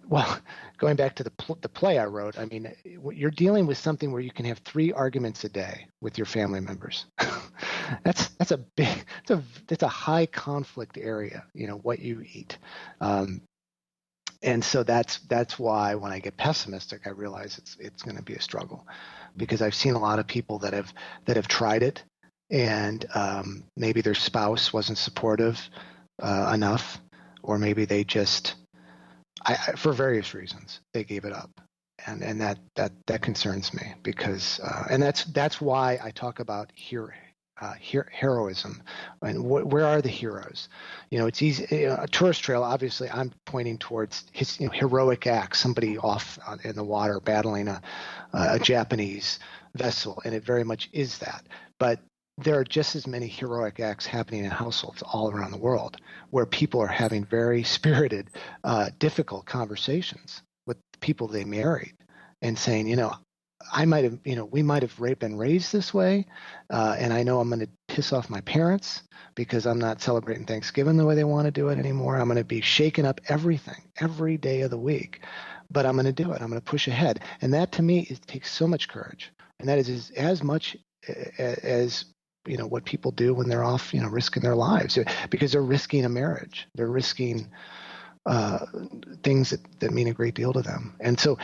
well, going back to the play I wrote, I mean, you're dealing with something where you can have 3 arguments a day with your family members. That's a high conflict area, what you eat. And so that's why when I get pessimistic, I realize it's going to be a struggle, because I've seen a lot of people that have tried it, and maybe their spouse wasn't supportive enough, or maybe they just for various reasons they gave it up, and that concerns me, because and that's why I talk about heroism, and where are the heroes? It's easy. A tourist trail, obviously, I'm pointing towards his heroic acts. Somebody off in the water battling a Japanese vessel, and it very much is that. But there are just as many heroic acts happening in households all around the world, where people are having very spirited, difficult conversations with the people they married, and saying, we might have been raised this way, and I know I'm going to piss off my parents because I'm not celebrating Thanksgiving the way they want to do it anymore. I'm going to be shaking up everything every day of the week, but I'm going to do it. I'm going to push ahead, and that to me takes so much courage, and that is as much as what people do when they're off, risking their lives, because they're risking a marriage. They're risking things that mean a great deal to them. And so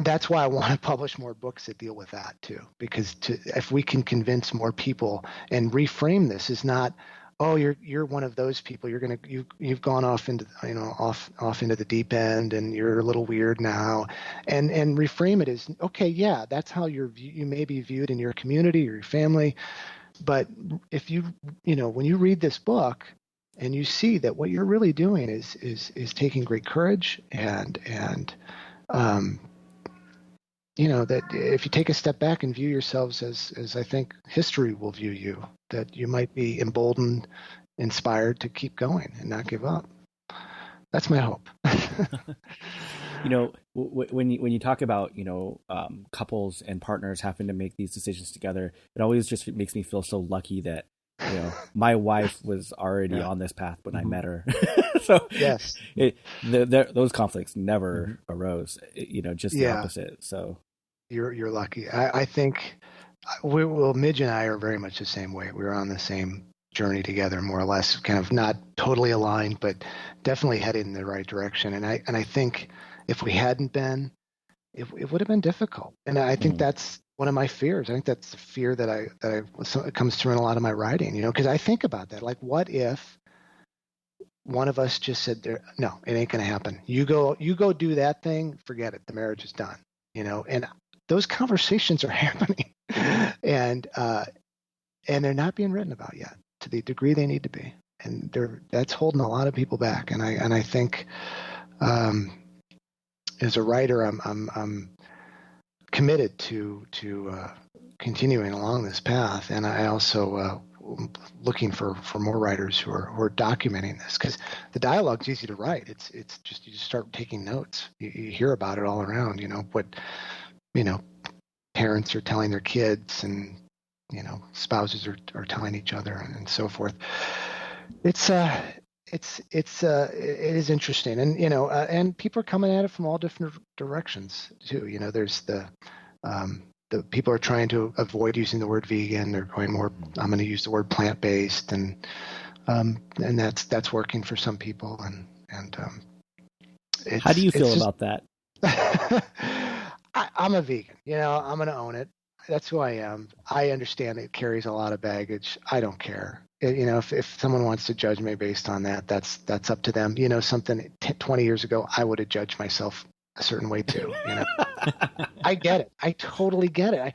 that's why I want to publish more books that deal with that too, because if we can convince more people and reframe this as not, oh, you're one of those people, you've gone off into off into the deep end, and you're a little weird now, and reframe it as, okay, yeah, that's how you may be viewed in your community or your family, but if when you read this book and you see that what you're really doing is taking great courage, and that if you take a step back and view yourselves as I think history will view you, that you might be emboldened, inspired to keep going and not give up. That's my hope. When you talk about, couples and partners having to make these decisions together, it always just makes me feel so lucky that, my wife was already on this path when I met her. So yes, those conflicts never arose, just the opposite. So you're lucky. I think Midge and I are very much the same way. We're on the same journey together, more or less, kind of not totally aligned, but definitely headed in the right direction. And I think if we hadn't been, it would have been difficult. And I think that's one of my fears. I think that's the fear that comes through in a lot of my writing, because I think about that. Like, what if one of us just said, no, it ain't going to happen. You go do that thing, forget it. The marriage is done, and those conversations are happening, and they're not being written about yet to the degree they need to be. And that's holding a lot of people back. And I think, as a writer, I'm committed to continuing along this path. And I also looking for more writers who are documenting this, because the dialogue's easy to write. It's just, you just start taking notes. You hear about it all around. What parents are telling their kids, and spouses are telling each other, and so forth. It is interesting, and and people are coming at it from all different directions too. There's the people are trying to avoid using the word vegan. They're going more, I'm going to use the word plant-based, and that's working for some people. And how do you feel about that? I'm a vegan. I'm going to own it. That's who I am. I understand it carries a lot of baggage. I don't care. If someone wants to judge me based on that, that's up to them. 20 years ago, I would have judged myself a certain way too. I get it. I totally get it.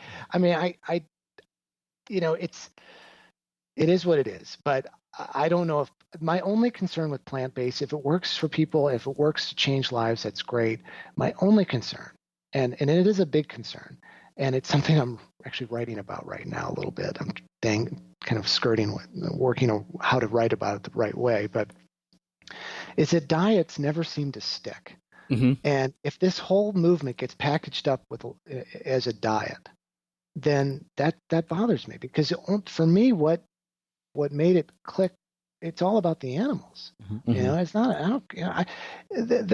It is what it is. But I don't know if my only concern with plant-based, if it works for people, if it works to change lives, that's great. My only concern, and it is a big concern, and it's something I'm actually writing about right now a little bit. I'm kind of working on how to write about it the right way, but is that diets never seem to stick. Mm-hmm. And if this whole movement gets packaged up as a diet, then that bothers me, because for me, what made it click, it's all about the animals. Mm-hmm. It's not.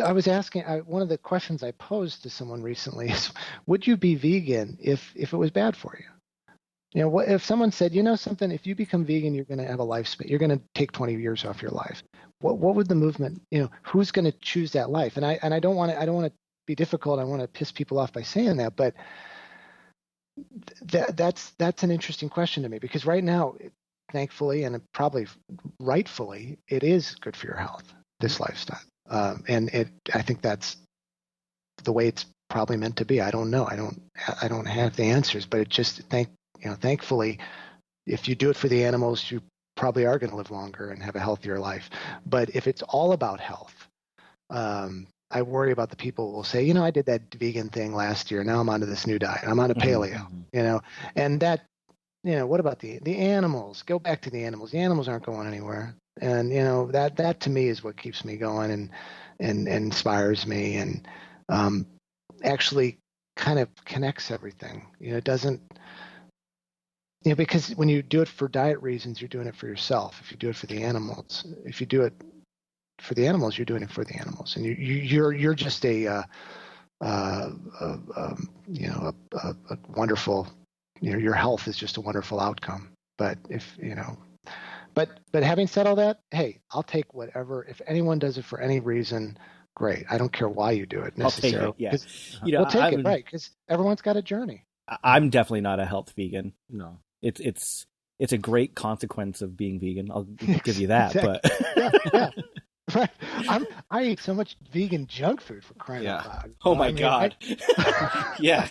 I was asking, one of the questions I posed to someone recently is, would you be vegan if it was bad for you? What if someone said, something, if you become vegan, you're going to have a lifespan, you're going to take 20 years off your life. What would the movement, who's going to choose that life? And I don't want to be difficult. I want to piss people off by saying that, but that's an interesting question to me, because right now, thankfully, and probably rightfully, it is good for your health, this lifestyle. And I think that's the way it's probably meant to be. I don't know. I don't have the answers, but it just, thankfully, if you do it for the animals, you probably are going to live longer and have a healthier life. But if it's all about health, I worry about the people who will say, I did that vegan thing last year. Now I'm onto this new diet. I'm on a paleo, and that, what about the animals? Go back to the animals. The animals aren't going anywhere. And, that to me is what keeps me going and inspires me, and actually kind of connects everything. It doesn't, because when you do it for diet reasons, you're doing it for yourself. If you do it for the animals, if you do it for the animals, you're doing it for the animals, and you're just a wonderful, your health is just a wonderful outcome. But if but having said all that, hey, I'll take whatever. If anyone does it for any reason, great. I don't care why you do it necessarily. I'll take it. Yeah, we'll take it, right? Because everyone's got a journey. I'm definitely not a health vegan. No. It's a great consequence of being vegan. I'll give you that. Exactly. But yeah. Right. I eat so much vegan junk food, for crying out loud. Oh my God. Yeah.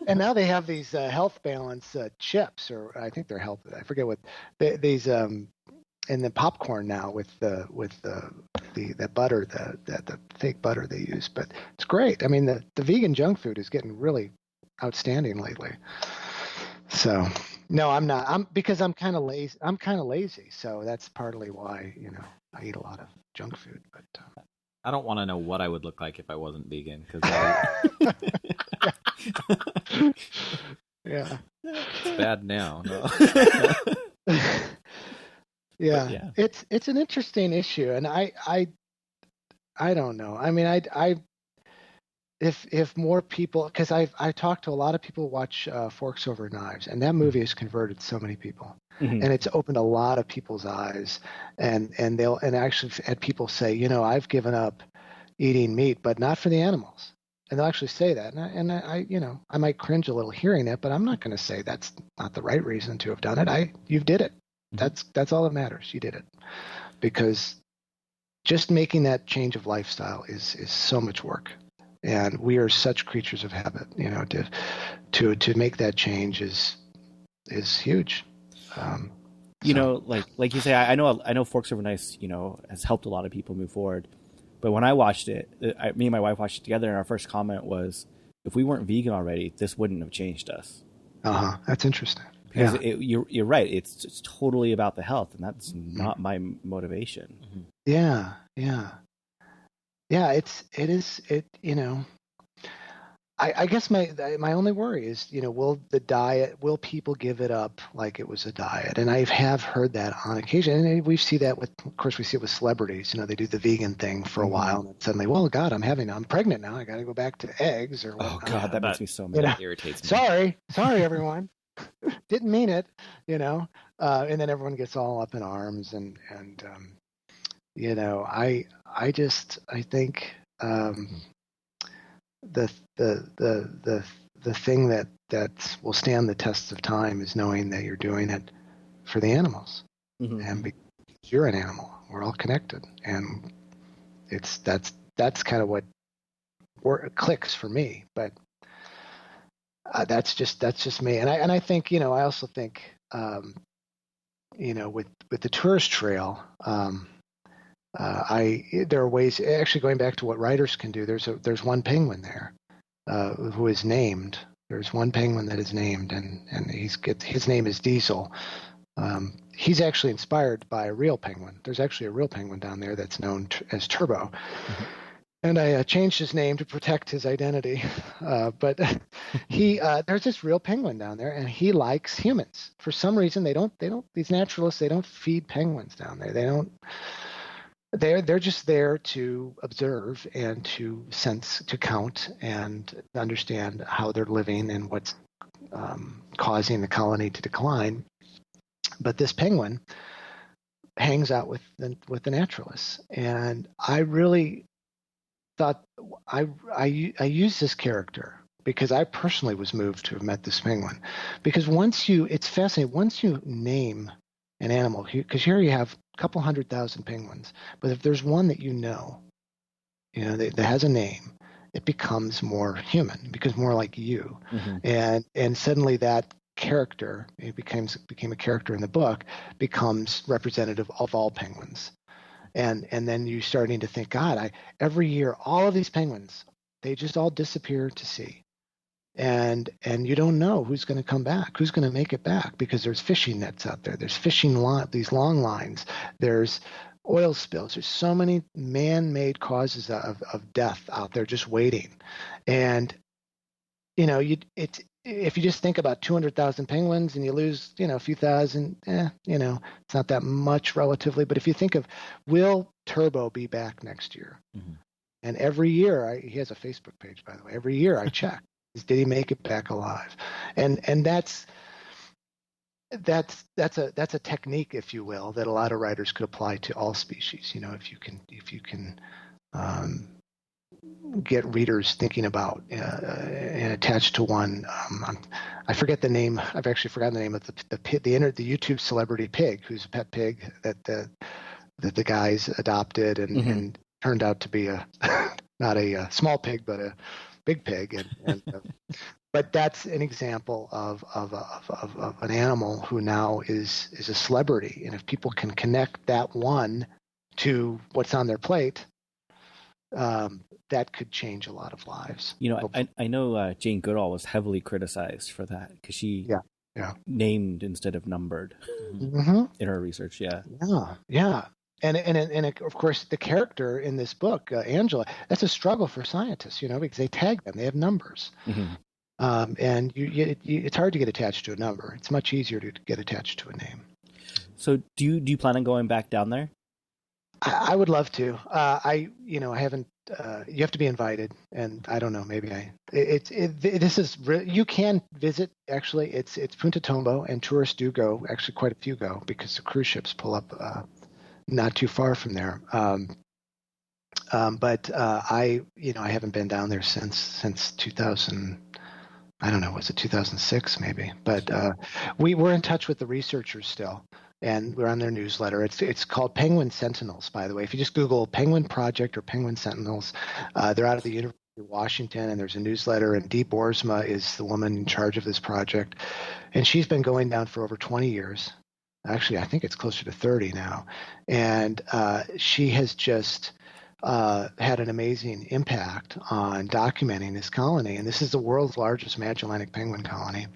And now they have these health balance chips, or I think they're health. I forget what these in the popcorn now with the butter, the fake butter they use. But it's great. I mean, the vegan junk food is getting really outstanding lately. So no, I'm not. Because I'm kind of lazy. So that's partly why I eat a lot of junk food. But I don't want to know what I would look like if I wasn't vegan, because yeah, it's bad now. No. Yeah, it's an interesting issue, and I don't know. I mean, if more people, because I talked to a lot of people who watch Forks Over Knives, and that movie has converted so many people, Mm-hmm. and it's opened a lot of people's eyes, and actually had people say, I've given up eating meat, but not for the animals, and they'll actually say that, and I might cringe a little hearing that, but I'm not going to say that's not the right reason to have done it. You did it. That's all that matters. You did it, because just making that change of lifestyle is so much work. And we are such creatures of habit, to make that change is huge. Like you say, I know Forks Over Knives, has helped a lot of people move forward. But when I watched it, me and my wife watched it together, and our first comment was, if we weren't vegan already, this wouldn't have changed us. That's interesting. because you're right. It's totally about the health, and that's not my motivation. Yeah. I guess my only worry is, will people give it up like it was a diet? And I have heard that on occasion, and we see that of course we see it with celebrities. They do the vegan thing for a while, and suddenly, well, God, I'm pregnant now. I got to go back to eggs or whatnot. Oh God, that makes me so mad. That irritates me. Sorry, everyone. Didn't mean it, and then everyone gets all up in arms, and I think the thing that will stand the test of time is knowing that you're doing it for the animals, and because you're an animal, we're all connected, and that's kind of what clicks for me, but. That's just me, and I think I also think with the tourist trail, there are ways, actually, going back to what writers can do. There's one penguin there who is named. There's one penguin that is named, and his name is Diesel. He's actually inspired by a real penguin. There's actually a real penguin down there that's known as Turbo. And I changed his name to protect his identity, but there's this real penguin down there, and he likes humans. For some reason, these naturalists, they don't feed penguins down there. They're just there to observe and to sense, to count, and understand how they're living and what's causing the colony to decline. But this penguin hangs out with the naturalists, and I really thought I used this character because I personally was moved to have met this penguin. Because it's fascinating, once you name an animal, because here you have a couple 100,000 penguins, but if there's one that that has a name, it becomes more human, it becomes more like you. And suddenly that character, it became a character in the book, becomes representative of all penguins. And then you're starting to think, God, every year, all of these penguins, they just all disappear to sea. And you don't know who's going to come back, who's going to make it back, because there's fishing nets out there. There's these long lines. There's oil spills. There's so many man-made causes of death out there just waiting. And, if you just think about 200,000 penguins and you lose, a few thousand, it's not that much relatively. But if you think of, will Turbo be back next year? And every year, he has a Facebook page, by the way. Every year I check, did he make it back alive? And that's a technique, if you will, that a lot of writers could apply to all species. If you can get readers thinking about and attached to one. I forget the name. I've actually forgotten the name of the YouTube celebrity pig, who's a pet pig that the guys adopted and turned out to be not a small pig but a big pig. But that's an example of an animal who now is a celebrity, and if people can connect that one to what's on their plate, that could change a lot of lives. I know Jane Goodall was heavily criticized for that because she named instead of numbered in her research. Yeah. And of course, the character in this book, Angela, that's a struggle for scientists, because they tag them, they have numbers, and it's hard to get attached to a number. It's much easier to get attached to a name. So, do you plan on going back down there? I would love to. I haven't. You have to be invited, and I don't know. Maybe you can visit. Actually, it's Punta Tombo, and tourists do go. Actually, quite a few go because the cruise ships pull up not too far from there. But I haven't been down there since 2000. I don't know. Was it 2006 maybe? But we're in touch with the researchers still. And we're on their newsletter. It's called Penguin Sentinels, by the way. If you just Google Penguin Project or Penguin Sentinels, they're out of the University of Washington, and there's a newsletter. And Dee Boersma is the woman in charge of this project, and she's been going down for over 20 years. Actually, I think it's closer to 30 now. And she has just had an amazing impact on documenting this colony. And this is the world's largest Magellanic penguin colony.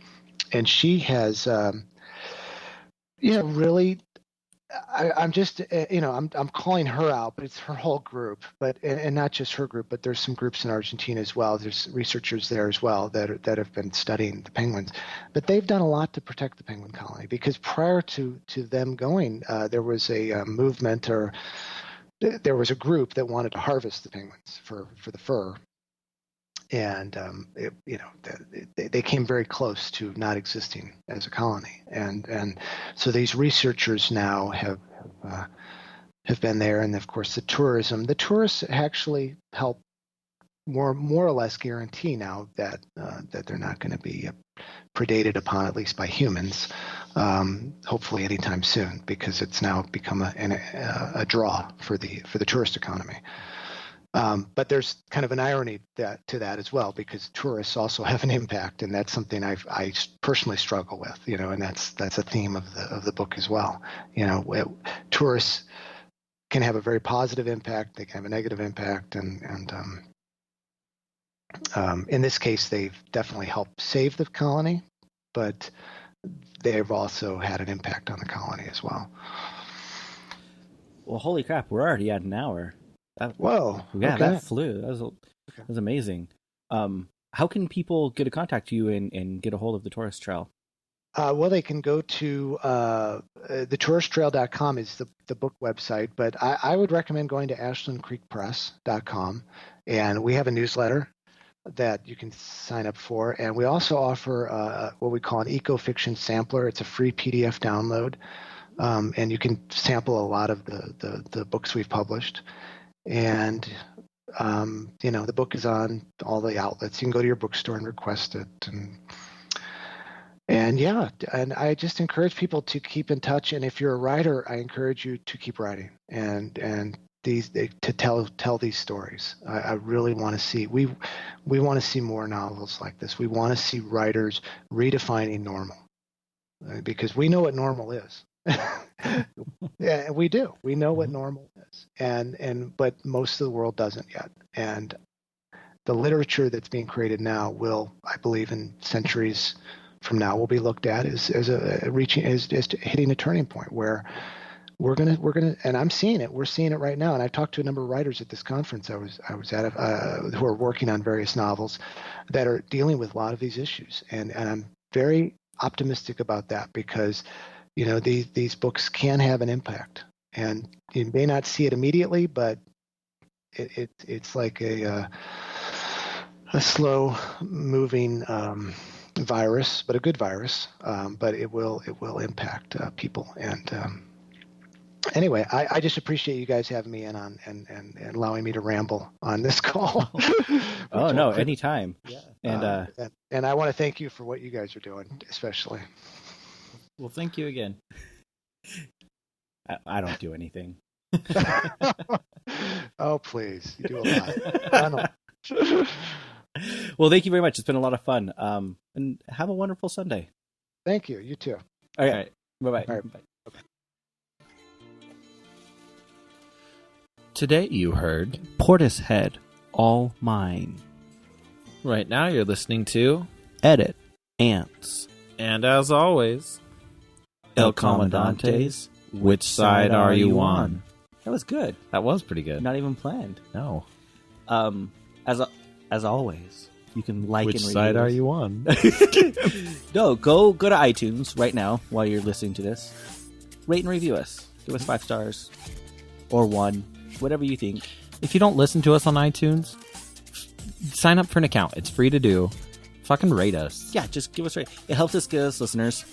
And she has Really, I'm just, I'm calling her out, but it's her whole group, and not just her group, but there's some groups in Argentina as well. There's researchers there as well that have been studying the penguins, but they've done a lot to protect the penguin colony, because prior to them going, there was a movement, or there was a group that wanted to harvest the penguins for the fur. And they came very close to not existing as a colony, and so these researchers now have been there, and of course the tourists actually help more or less guarantee now that they're not going to be predated upon, at least by humans, hopefully anytime soon, because it's now become a draw for the tourist economy. But there's kind of an irony to that as well, because tourists also have an impact, and that's something I personally struggle with, and that's a theme of the book as well. Tourists can have a very positive impact, they can have a negative impact, and in this case, they've definitely helped save the colony, but they've also had an impact on the colony as well. Well, holy crap, we're already at an hour. Whoa! Yeah, okay. that flew. That was amazing. How can people get to contact you and get a hold of the Tourist Trail? Well, they can go to thetouristtail.com is the book website, but I would recommend going to ashlandcreekpress.com, and we have a newsletter that you can sign up for, and we also offer what we call an eco-fiction sampler. It's a free PDF download, and you can sample a lot of the books we've published. And the book is on all the outlets. You can go to your bookstore and request it, and I just encourage people to keep in touch. And if you're a writer, I encourage you to keep writing and to tell these stories. I really want to see we want to see more novels like this. We want to see writers redefining normal, because we know what normal is. Yeah, we do. We know what normal is, but most of the world doesn't yet. And the literature that's being created now will, I believe, in centuries from now, will be looked at as hitting a turning point where we're gonna, and I'm seeing it. We're seeing it right now. And I've talked to a number of writers at this conference I was at, who are working on various novels that are dealing with a lot of these issues, and I'm very optimistic about that, because these books can have an impact, and you may not see it immediately, but it's like a slow moving virus, but a good virus. But it will impact people. And anyway, I just appreciate you guys having me in on and allowing me to ramble on this call. Oh no, anytime. Yeah. And I want to thank you for what you guys are doing, especially. Well, thank you again. I don't do anything. Oh, please. You do a lot. Well, thank you very much. It's been a lot of fun. And have a wonderful Sunday. Thank you. You too. All right. Bye-bye. All right. Bye. Today you heard Portishead, All Mine. Right now you're listening to Edit, Ants. And as always, El Comandantes, Which Side Are You On? That was good. That was pretty good. Not even planned. No. As always, you can like Which and review side us. are you on? No, go to iTunes right now while you're listening to this. Rate and review us. Give us 5 stars. Or 1. Whatever you think. If you don't listen to us on iTunes, sign up for an account. It's free to do. Fucking rate us. Yeah, just give us a rate. It helps us get us listeners.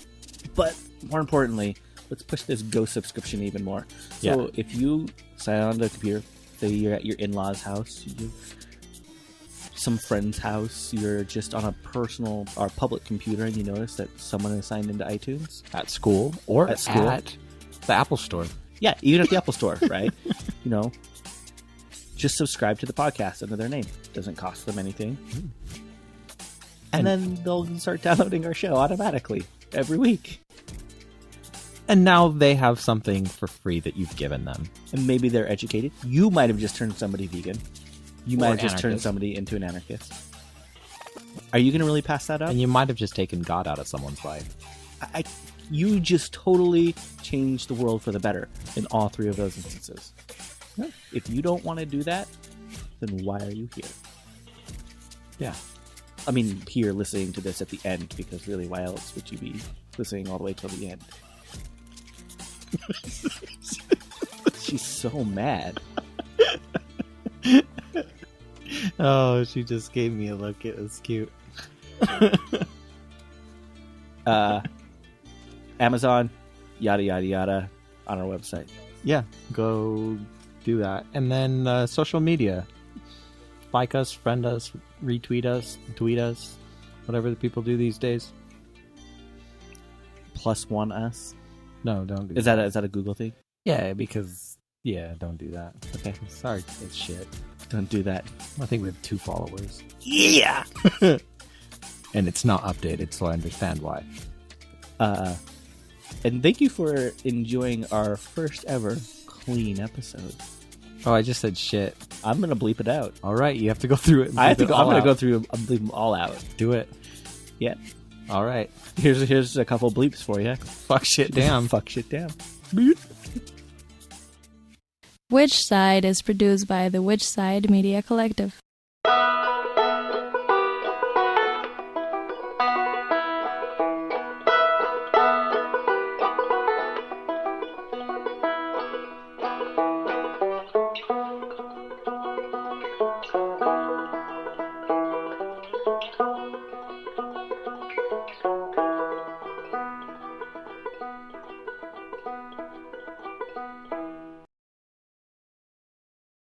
But more importantly, let's push this Go subscription even more. So if you sign on the computer, say you're at your in-laws' house, some friend's house, you're just on a personal or public computer, and you notice that someone is signed into iTunes At school or At school. at the Apple Store. Yeah, even at the Apple Store, right? Just subscribe to the podcast under their name. Doesn't cost them anything. And then they'll start downloading our show automatically every week. And now they have something for free that you've given them. And maybe they're educated. You might have just turned somebody vegan. You might Or have just turned anarchist. somebody into an anarchist. Are you going to really pass that up? And you might have just taken God out of someone's life. You just totally changed the world for the better in all 3 of those instances. If you don't want to do that, then why are you here? Yeah. I mean, here listening to this at the end, because really, why else would you be listening all the way till the end? She's so mad. Oh, she just gave me a look. It was cute. Amazon, yada, yada, yada, on our website. Yeah, go do that. And then social media. Like us, friend us, retweet us, tweet us, whatever the people do these days. +1 us. No, don't do Is that a Google thing? Yeah, because... Yeah, don't do that. Okay. Sorry, it's shit. Don't do that. I think we have 2 followers. Yeah! And it's not updated, so I understand why. And thank you for enjoying our first ever clean episode. Oh, I just said shit. I'm gonna bleep it out. All right, you have to go through it. I'm gonna go through and bleep them all out. Do it. Yeah. All right. Here's a couple bleeps for you. Fuck shit down. Fuck shit down. Which Side is produced by the Which Side Media Collective.